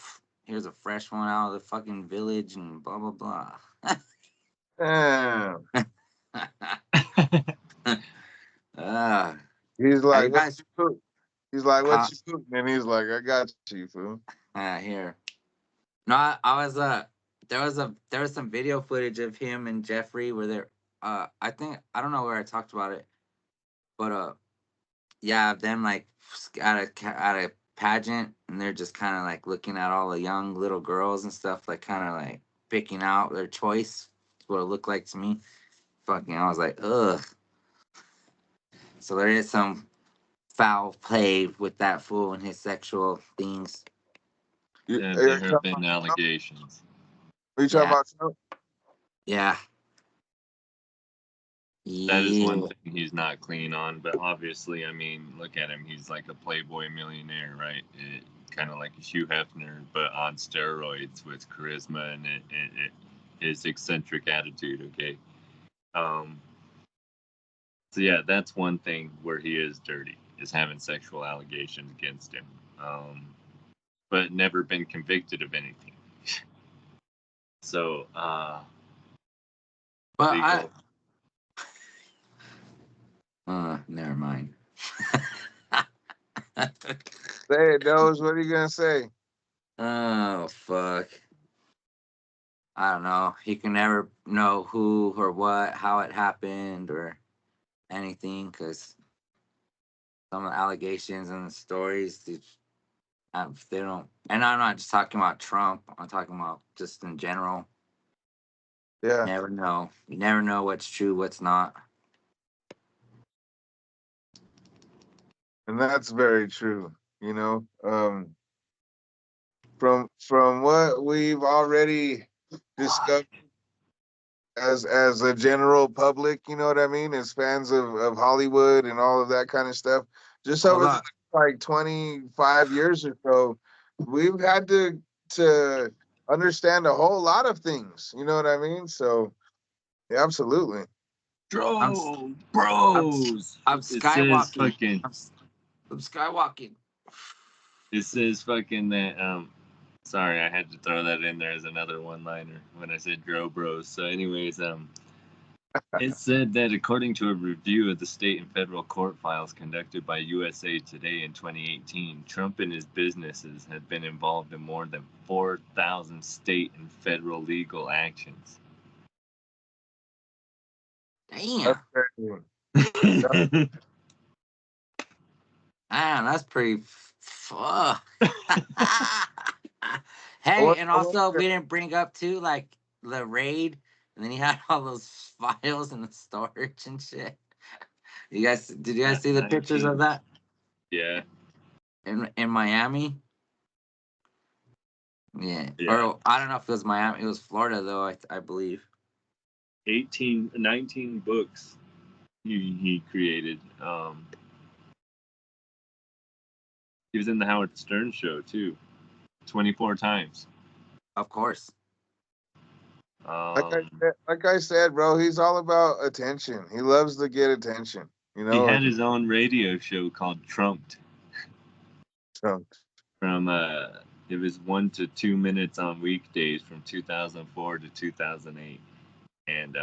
Here's a fresh one out of the fucking village and blah blah blah. Damn. uh, He's have like, you what guys? you Putin? He's like, what Huh? you Putin? And he's like, I got you, fool. Here. No, I was there was some video footage of him and Jeffrey where they're I think I don't know where I talked about it, but yeah, them like at a pageant and they're just kind of like looking at all the young little girls and stuff, like kind of like picking out their choice. That's what it looked like to me. Fucking, I was like, ugh. So there is some foul play with that fool and his sexual things. Yeah, Are you there talking have been about Trump? allegations. Are you talking Yeah, about Trump? yeah, That is one yeah. thing he's not clean on, but obviously, I mean, look at him. He's like a playboy millionaire, right? Kind of like a Hugh Hefner, but on steroids with charisma and his eccentric attitude, okay? Um, so, yeah, that's one thing where he is dirty, is having sexual allegations against him, but never been convicted of anything. So, But legal. never mind. Say it, Doge. What are you gonna say? Oh fuck. I don't know. You can never know who or what, how it happened, or anything, because some of the allegations and the stories, they don't. And I'm not just talking about Trump. I'm talking about just in general. Yeah, Never know. You never know what's true, what's not. and that's very true. You know, from what we've already discovered as a general public, you know what I mean, as fans of Hollywood and all of that kind of stuff, just Hold over on. the like 25 years or so, we've had to understand a whole lot of things. You know what I mean? So yeah, absolutely. I'm Bro, I'm bros. I'm It says skywalking. fucking. I'm skywalking. It says fucking that. Sorry, I had to throw that in there as another one-liner when I said Dro Bros. So, anyways, it said that according to a review of the state and federal court files conducted by USA Today in 2018, Trump and his businesses had been involved in more than 4,000 state and federal legal actions. Damn. That's crazy. Man, that's pretty. Fuck. I Hey, wonder- and I also wonder- we didn't bring up too like the raid, and then he had all those files in the storage and shit. Did you guys see the pictures 19. of that Yeah, in Miami? Yeah, yeah. or I don't know if it was Miami. It was Florida though. I believe. 19 books he created. He was in the Howard Stern show too, 24 times. Of course. Like I said, bro, he's all about attention. He loves to get attention. You He know, had his own radio show called Trumped. Trump. From it was 1 to 2 minutes on weekdays from 2004 to 2008, and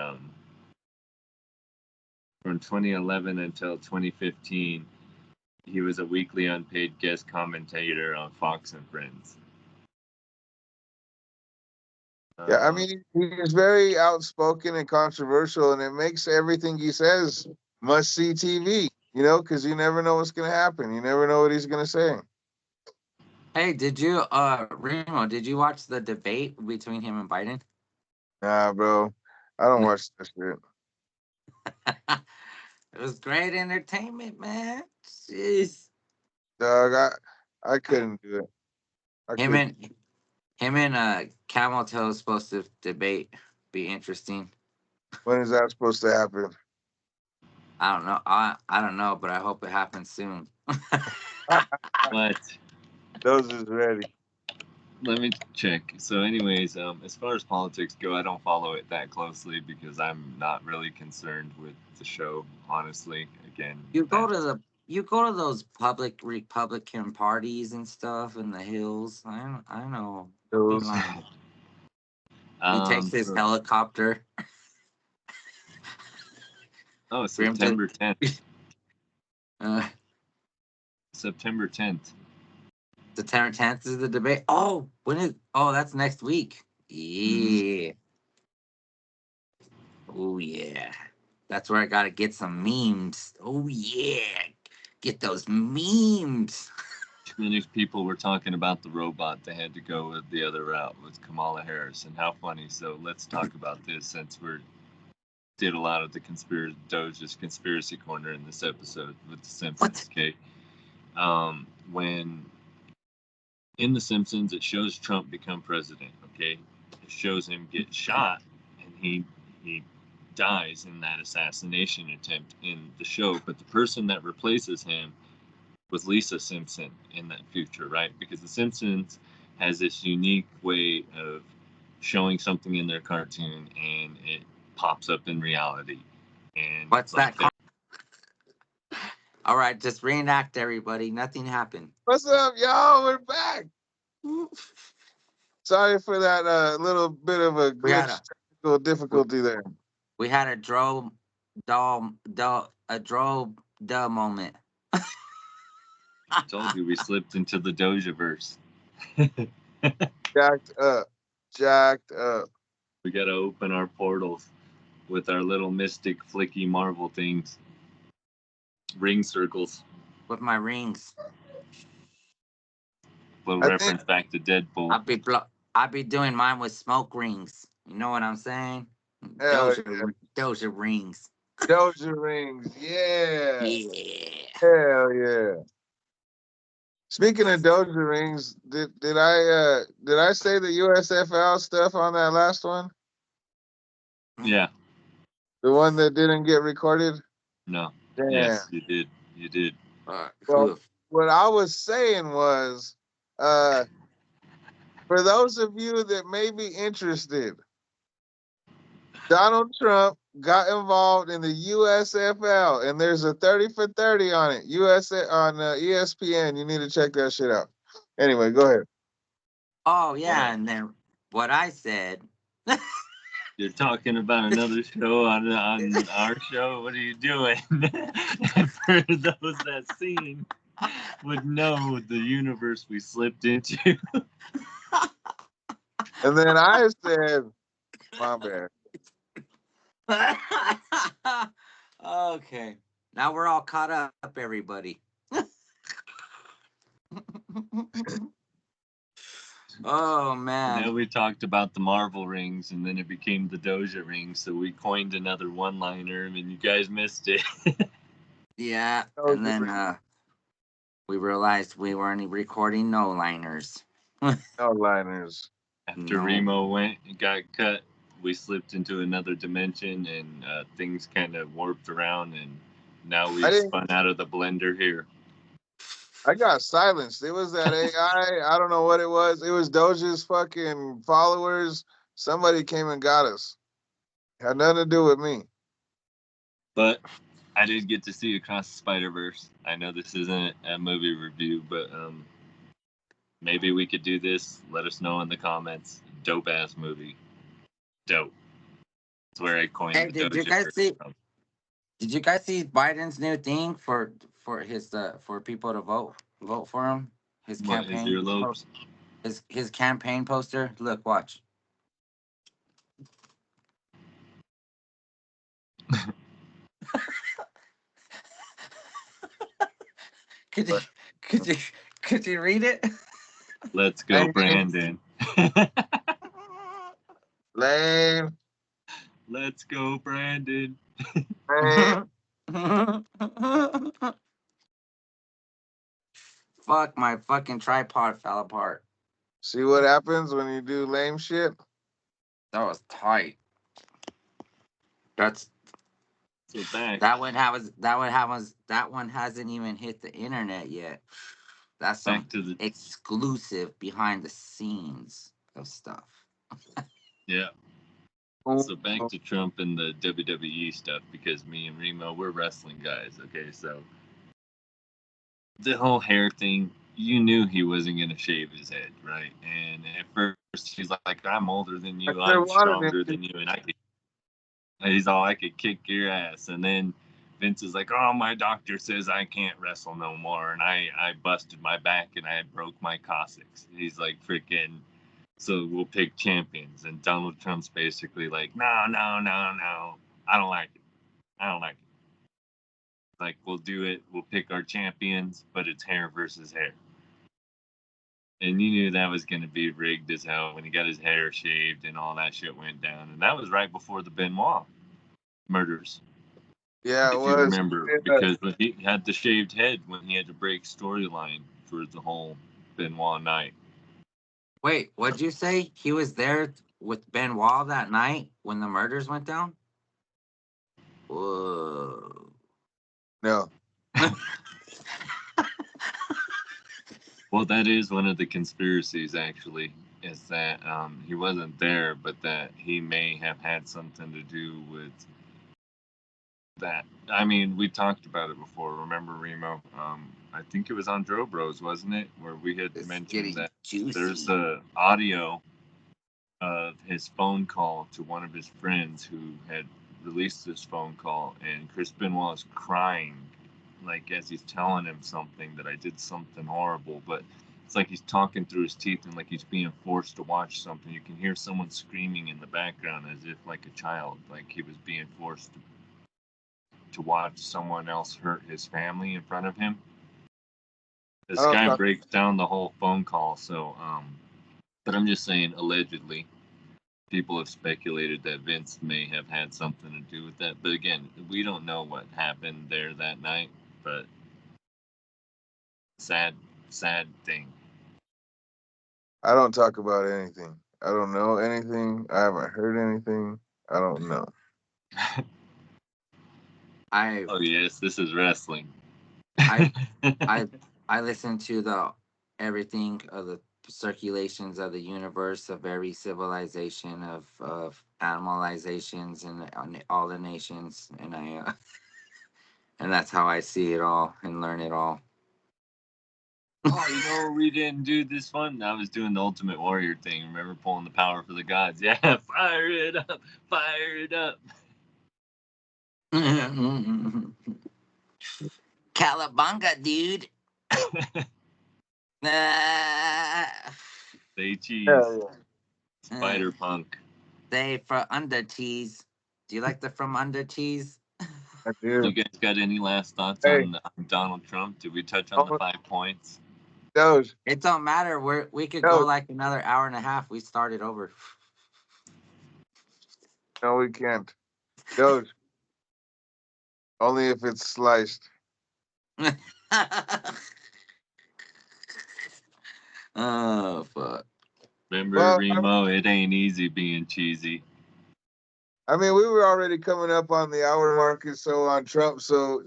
from 2011 until 2015, he was a weekly unpaid guest commentator on Fox and Friends. Yeah, I mean, he's very outspoken and controversial, and it makes everything he says must see TV. You know, because you never know what's gonna happen. You never know what he's gonna say. Hey, did you, Remo, did you watch the debate between him and Biden? Nah, bro, I don't watch that shit. It was great entertainment, man. Jeez. Dog, I couldn't do it. I Him couldn't. and Camel Toe supposed to debate. Be interesting. When is that supposed to happen? I don't know. I don't know, but I hope it happens soon. But Those is ready. let me check. So, anyways, as far as politics go, I don't follow it that closely because I'm not really concerned with the show. Honestly, again, You go to those public Republican parties and stuff in the hills. I know. Those. He takes his so- helicopter. oh, for him to- September 10th. Uh, September 10th. September 10th is the debate. Oh, that's next week. Yeah. Oh yeah. That's where I gotta get some memes. Oh yeah. Get those memes. Too many people were talking about the robot. They had to go with the other route with Kamala Harris, and how funny. So let's talk about this since we did a lot of the Doge's conspiracy corner in this episode with the Simpsons. Okay, when in the Simpsons it shows Trump become president. Okay, it shows him get shot, and he dies in that assassination attempt in the show. But the person that replaces him was Lisa Simpson in that future, right? Because The Simpsons has this unique way of showing something in their cartoon and it pops up in reality. And What's like that? All right, just reenact everybody. Nothing happened. What's up, y'all? We're back. Sorry for that little bit of a glitch, technical difficulty there. We had a drove moment. I told you we slipped into the Dojaverse. Jacked up. We gotta open our portals with our little mystic flicky Marvel things. Ring circles. With my rings. Little reference back to Deadpool. I'll be doing mine with smoke rings. You know what I'm saying? Doja rings. Doja rings. Yeah. Yeah. Hell yeah. Speaking of Doja rings, did I say the USFL stuff on that last one? Yeah. The one that didn't get recorded? No. Damn. Yes, you did. You did. Well, what I was saying was, for those of you that may be interested, Donald Trump got involved in the USFL, and there's a 30 for 30 on it. on ESPN. You need to check that shit out. Anyway, go ahead. Oh yeah, and then what I said. You're talking about another show on our show. What are you doing? For those that seen would know the universe we slipped into. And then I said, my bad. Okay. Now we're all caught up, everybody. Oh man. Now we talked about the Marvel rings and then it became the Doja ring, so we coined another one-liner and you guys missed it. Yeah, and then we realized we weren't recording no liners. No liners. After Remo went and got cut, we slipped into another dimension and things kind of warped around, and now we spun out of the blender here. I got silenced. It was that AI. I don't know what it was. It was Doja's fucking followers. Somebody came and got us. Had nothing to do with me. But I did get to see Across the Spider-Verse. I know this isn't a movie review, but maybe we could do this. Let us know in the comments. Dope ass movie. Dope. That's where I coined Hey, the did you Doja guys word see? from. Did you guys see Biden's new thing for his for people to vote for him? His What, his campaign earlobes? his campaign poster. Look, watch. Could you could you could you read it? Let's go, Brandon. Lame. Let's go, Brandon. Lame. Fuck, my fucking tripod fell apart. See what happens when you do lame shit? That was tight. That's So back. that one hasn't even hit the internet yet. That's some Back to the exclusive behind the scenes of stuff. yeah. So back to Trump and the WWE stuff, because me and Remo, we're wrestling guys. Okay, so the whole hair thing, you knew he wasn't gonna shave his head, right? And at first he's like, "I'm older than you, I'm stronger than you, and he's all, I could kick your ass." And then Vince is like, "Oh, my doctor says I can't wrestle no more, and I busted my back and I broke my coccyx." He's like, freaking. So we'll pick champions, and Donald Trump's basically like, no, no, no, no, I don't like it. I don't like it. Like, we'll do it. We'll pick our champions, but it's hair versus hair. And you knew that was going to be rigged as hell when he got his hair shaved and all that shit went down. And that was right before the Benoit murders. Yeah, it if you was. remember, because he had the shaved head when he had to break storyline for the whole Benoit night. Wait, what'd you say? He was there with Benoit that night when the murders went down? Whoa. No. Well, that is one of the conspiracies, actually, is that he wasn't there, but that he may have had something to do with that. I mean, we talked about it before. Remember, Remo? I think it was on Dro Bros, wasn't it? Where we had It's mentioned getting that juicy. there's a audio of his phone call to one of his friends who had released this phone call, and Chris Benoit is crying, like as he's telling him something, that I did something horrible, but it's like he's talking through his teeth and like he's being forced to watch something. You can hear someone screaming in the background as if like a child, like he was being forced to watch someone else hurt his family in front of him. This guy breaks down the whole phone call, so but I'm just saying, allegedly, people have speculated that Vince may have had something to do with that. But again, we don't know what happened there that night. But sad thing. I don't talk about anything. I don't know anything. I haven't heard anything. I don't know. Oh yes, this is wrestling. I listen to the everything of the circulations of the universe, of every civilization, of animalizations and all the nations, and I and that's how I see it all and learn it all. Oh, you know, we didn't do this one. I was doing the Ultimate Warrior thing. Remember pulling the power for the gods? Yeah, fire it up, fire it up. Calabunga, dude. Say cheese. Yeah. Spider Punk. They for under teas. Do you like the from under teas? I do. You guys got any last thoughts on Donald Trump? Did we touch on the 5 points? Doge. It don't matter. We could go like another hour and a half. We started over. No, we can't. Doge. Only if it's sliced. Oh fuck! Remember, Remo, it ain't easy being cheesy. I mean, we were already coming up on the hour mark or so on Trump. So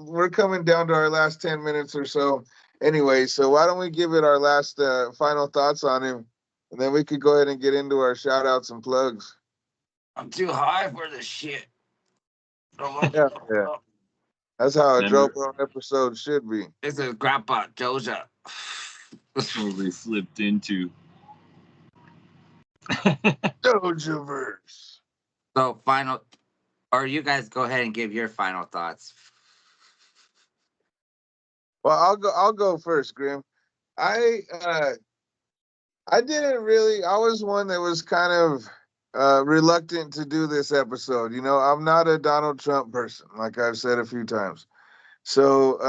we're coming down to our last 10 minutes or so. Anyway, so why don't we give it our last final thoughts on him, and then we could go ahead and get into our shout outs and plugs. I'm too high for this shit. Yeah, yeah. That's how a Joe Remember, Bro episode should be. This is Grandpa Joja. totally slipped into. Dojaverse. So final, or you guys go ahead and give your final thoughts. Well, I'll go first, Grim. I uh I didn't really. I was one that was kind of reluctant to do this episode. I'm not a Donald Trump person, like I've said a few times. So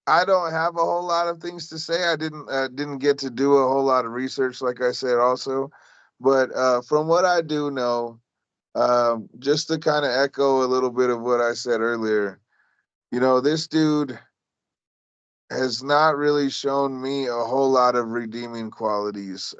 I don't have a whole lot of things to say. I didn't get to do a whole lot of research, like I said, also. But from what I do know, just to kind of echo a little bit of what I said earlier, this dude has not really shown me a whole lot of redeeming qualities.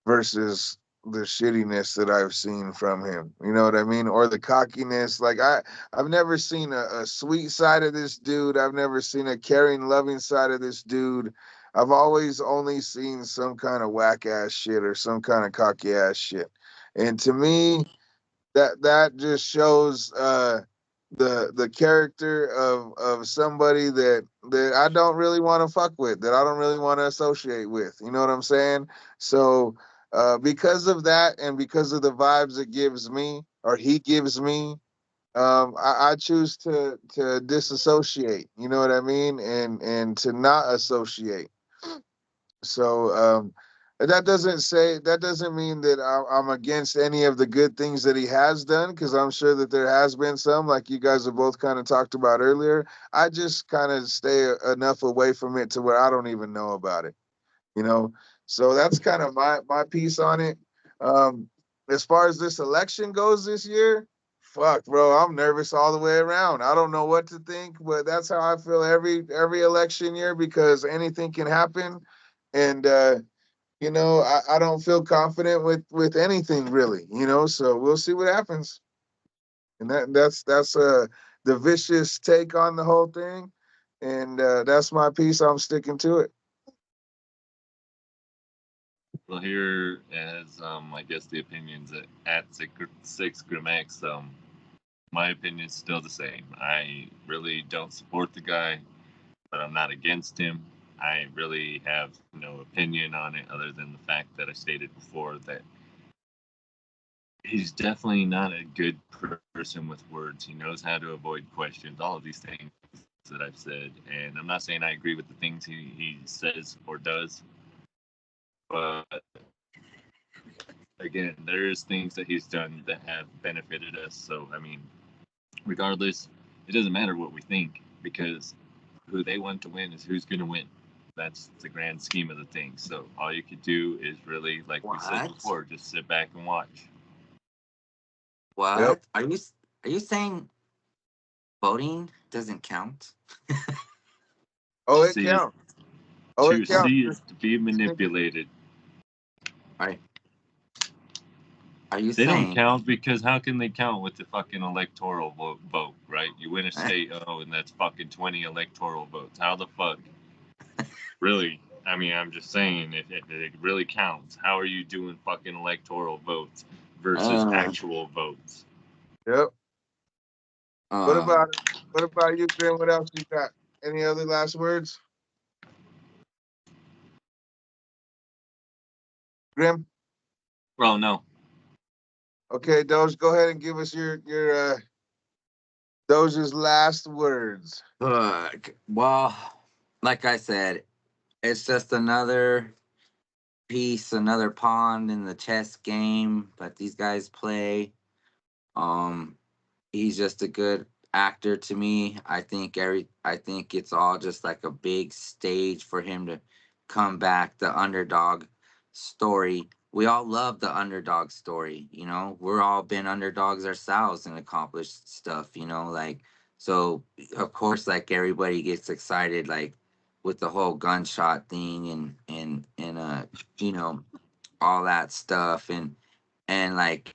Versus the shittiness that I've seen from him. You know what I mean? Or the cockiness. Like I've never seen a sweet side of this dude. I've never seen a caring, loving side of this dude. I've always only seen some kind of whack ass shit or some kind of cocky ass shit. And to me, that just shows the character of somebody that I don't really want to fuck with, that I don't really want to associate with. You know what I'm saying? So because of that and because of the vibes it gives me or he gives me, I choose to disassociate. You know what I mean? And to not associate. So that doesn't mean that I'm against any of the good things that he has done, because I'm sure that there has been some, like you guys have both kind of talked about earlier. I just kind of stay enough away from it to where I don't even know about it. You know, so that's kind of my piece on it. Um, as far as this election goes this year, fuck, bro, I'm nervous all the way around. I don't know what to think, but that's how I feel every election year, because anything can happen, and I don't feel confident with anything really. So we'll see what happens, and that's the vicious take on the whole thing, and that's my piece. I'm sticking to it. Well, here as I guess the opinions at 6 Grimex, my opinion is still the same. I really don't support the guy, but I'm not against him. I really have no opinion on it other than the fact that I stated before that he's definitely not a good person with words. He knows how to avoid questions, all of these things that I've said. And I'm not saying I agree with the things he says or does, but again, there's things that he's done that have benefited us. So, I mean, regardless, it doesn't matter what we think, because who they want to win is who's going to win. That's the grand scheme of the thing. So all you could do is really, like we said What? before, just sit back and watch. Yep. What? Are you saying voting doesn't count? Oh, it See it counts. Oh, to it counts. see it to be manipulated. Are are you They don't saying count because how can they count with the fucking electoral vote, right? You win a state, and that's fucking 20 electoral votes. How the fuck? Really? I mean, I'm just saying, if it really counts, how are you doing fucking electoral votes versus uh, actual votes? Yep. What uh, about you, Grim? What else you got? Any other last words, Grim? Well, no. Okay, Doge, go ahead and give us your Doge's last words. look, well, like I said, it's just another piece, another pawn in the chess game that these guys play. Um, he's just a good actor to me. I think it's all just like a big stage for him to come back, the underdog story. We all love the underdog story, We're all been underdogs ourselves and accomplished stuff, like so of course like everybody gets excited like with the whole gunshot thing and you know all that stuff and like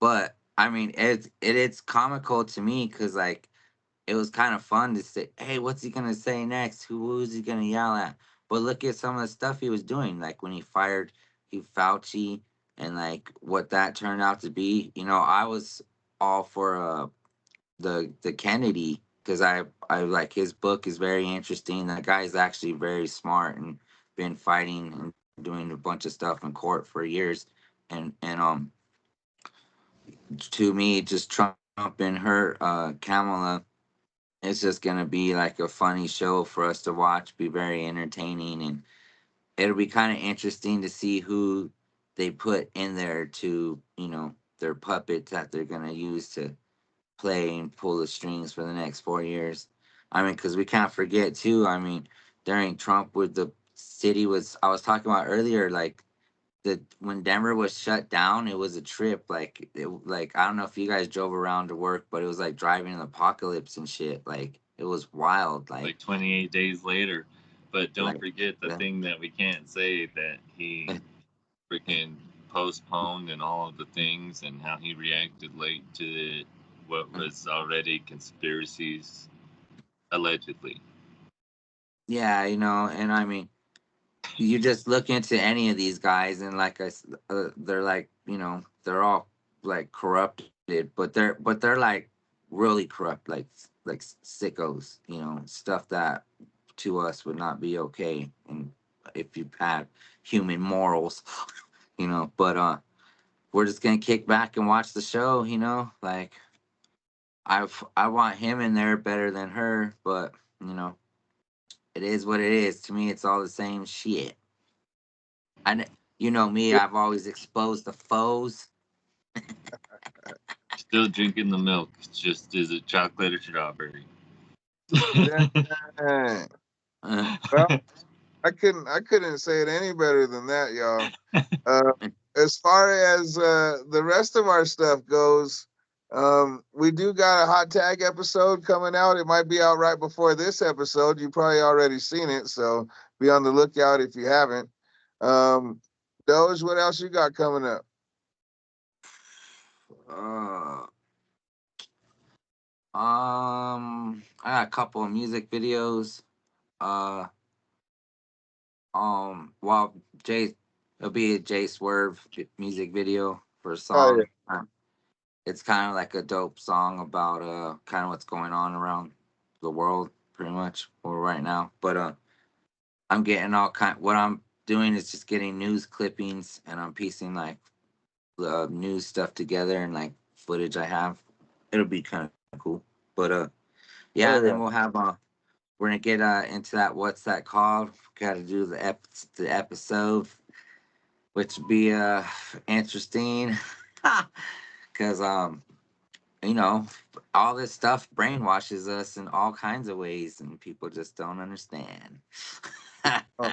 But I mean, it's comical to me because like it was kind of fun to say, hey, what's he gonna say next? Who's he gonna yell at? But look at some of the stuff he was doing, like when he fired Fauci and like what that turned out to be. You know, I was all for the Kennedy because I like his book is very interesting. That guy is actually very smart and been fighting and doing a bunch of stuff in court for years. And to me, just Trump and her Kamala, it's just gonna be like a funny show for us to watch. Be very entertaining, and it'll be kind of interesting to see who they put in there to, you know, their puppets that they're gonna use to play and pull the strings for the next 4 years. I mean, because we can't forget too. I mean, during Trump, with the city was I was talking about earlier, like the when Denver was shut down, it was a trip. Like I don't know if you guys drove around to work, but it was like driving an apocalypse and shit. Like it was wild. Like 28 days later. But don't Like forget the the, thing that we can't say, that he freaking postponed and all of the things, and how he reacted late to what was already conspiracies, allegedly. yeah, you know, and I mean, you just look into any of these guys, and they're like, you know, they're all like corrupted, but they're like really corrupt, like sickos, you know, stuff that to us would not be okay, and if you had human morals, you know. But we're just gonna kick back and watch the show, you know. Like I want him in there better than her, but you know, it is what it is. To me, it's all the same shit. You know me, I've always exposed the foes. Still drinking the milk. It's just, is it chocolate or strawberry? Dang. Well, I couldn't say it any better than that, y'all. Uh, as far as the rest of our stuff goes, we do got a hot tag episode coming out. It might be out right before this episode. You probably already seen it, so be on the lookout if you haven't. Doge, what else you got coming up? uh, I got a couple of music videos. Uh, well, Jay, it'll be a Jay Swerve music video for a Oh yeah, song. It's kind of like a dope song about kind of what's going on around the world, pretty much, or right now. But I'm getting all kind. What I'm doing is just getting news clippings, and I'm piecing like the news stuff together and like footage I have. It'll be kind of cool. But yeah, oh and then yeah. we're gonna get into that. What's that called? Got to do the episode, which would be interesting, because you know, all this stuff brainwashes us in all kinds of ways, and people just don't understand. Oh,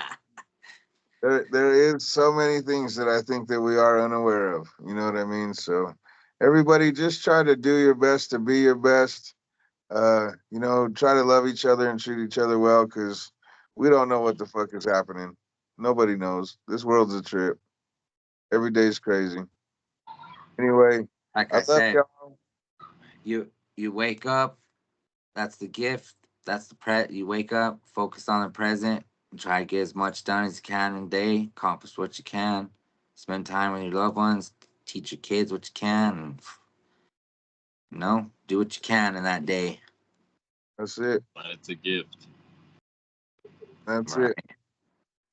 there is so many things that I think that we are unaware of. You know what I mean? So everybody, just try to do your best to be your best. You know, try to love each other and treat each other well, because we don't know what the fuck is happening. Nobody knows. This world's a trip. Every day's crazy. Anyway, Like I I love said, y'all. you wake up. That's the gift. That's the You wake up, focus on the present, and try to get as much done as you can in a day. Accomplish what you can. Spend time with your loved ones. Teach your kids what you can, and you know, do what you can in that day. That's it. But it's a gift. That's Right. it.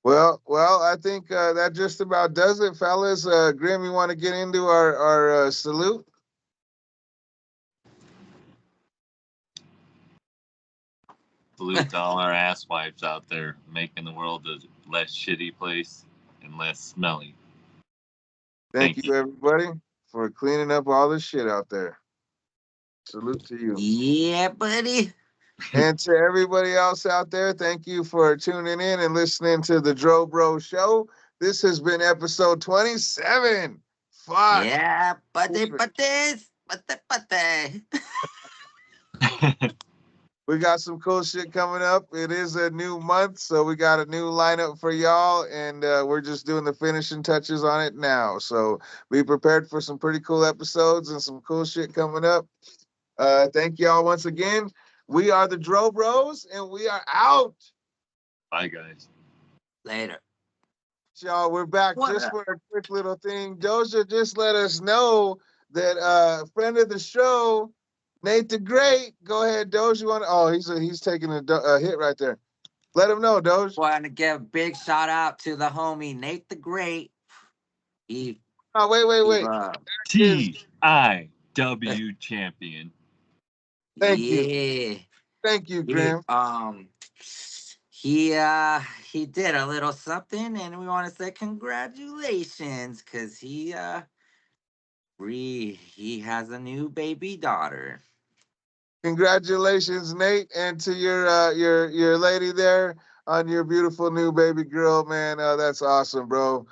Well, I think that just about does it, fellas. Grim, you want to get into our salute? Salute to all our ass wipes out there, making the world a less shitty place and less smelly. Thank Thank you. you, everybody, for cleaning up all the shit out there. Salute to you. Yeah, buddy. And to everybody else out there, thank you for tuning in and listening to the Dro Bro Show. This has been episode 27. Fuck. Yeah, buddy, buddies. Buddy, buddy. We got some cool shit coming up. It is a new month, so we got a new lineup for y'all, and we're just doing the finishing touches on it now. So be prepared for some pretty cool episodes and some cool shit coming up. Thank y'all once again. We are the Dro Bros, and we are out. Bye, guys. Later. Y'all, we're back just for a quick little thing. Doja just let us know that friend of the show, Nate the Great. Go ahead, Doge. You want? Oh, he's taking a hit right there. Let him know, Doge. Want to give a big shout out to the homie Nate the Great. He. Oh, wait. TIW champion. Thank you. Yeah. Thank you, Grim. He did a little something, and we want to say congratulations because he has a new baby daughter. Congratulations, Nate, and to your lady there on your beautiful new baby girl, man. That's awesome, bro.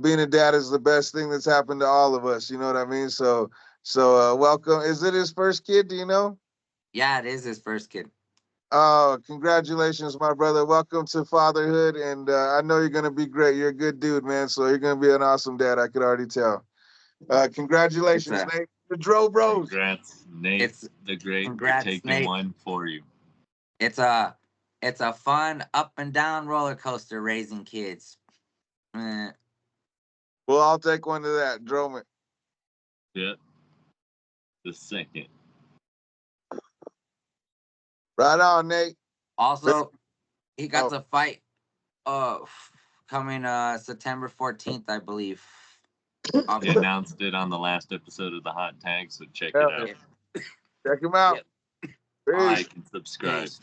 Being a dad is the best thing that's happened to all of us. You know what I mean? So welcome. Is it his first kid? Do you know? Yeah, it is his first kid. Oh, congratulations, my brother. Welcome to fatherhood, and I know you're gonna be great. You're a good dude, man. So you're gonna be an awesome dad. I could already tell. Congratulations, Nate. The Dro Bros. Congrats, Nate the Great, for taking Nate. one for you. It's a fun up and down roller coaster raising kids. Well, I'll take one to that, Droman. Yep. The second. Right on, Nate. Also, he got to fight coming September 14th, I believe. He announced it on the last episode of the Hot Tag, so check it out. Check him out. Yep. Like and subscribe. Peace.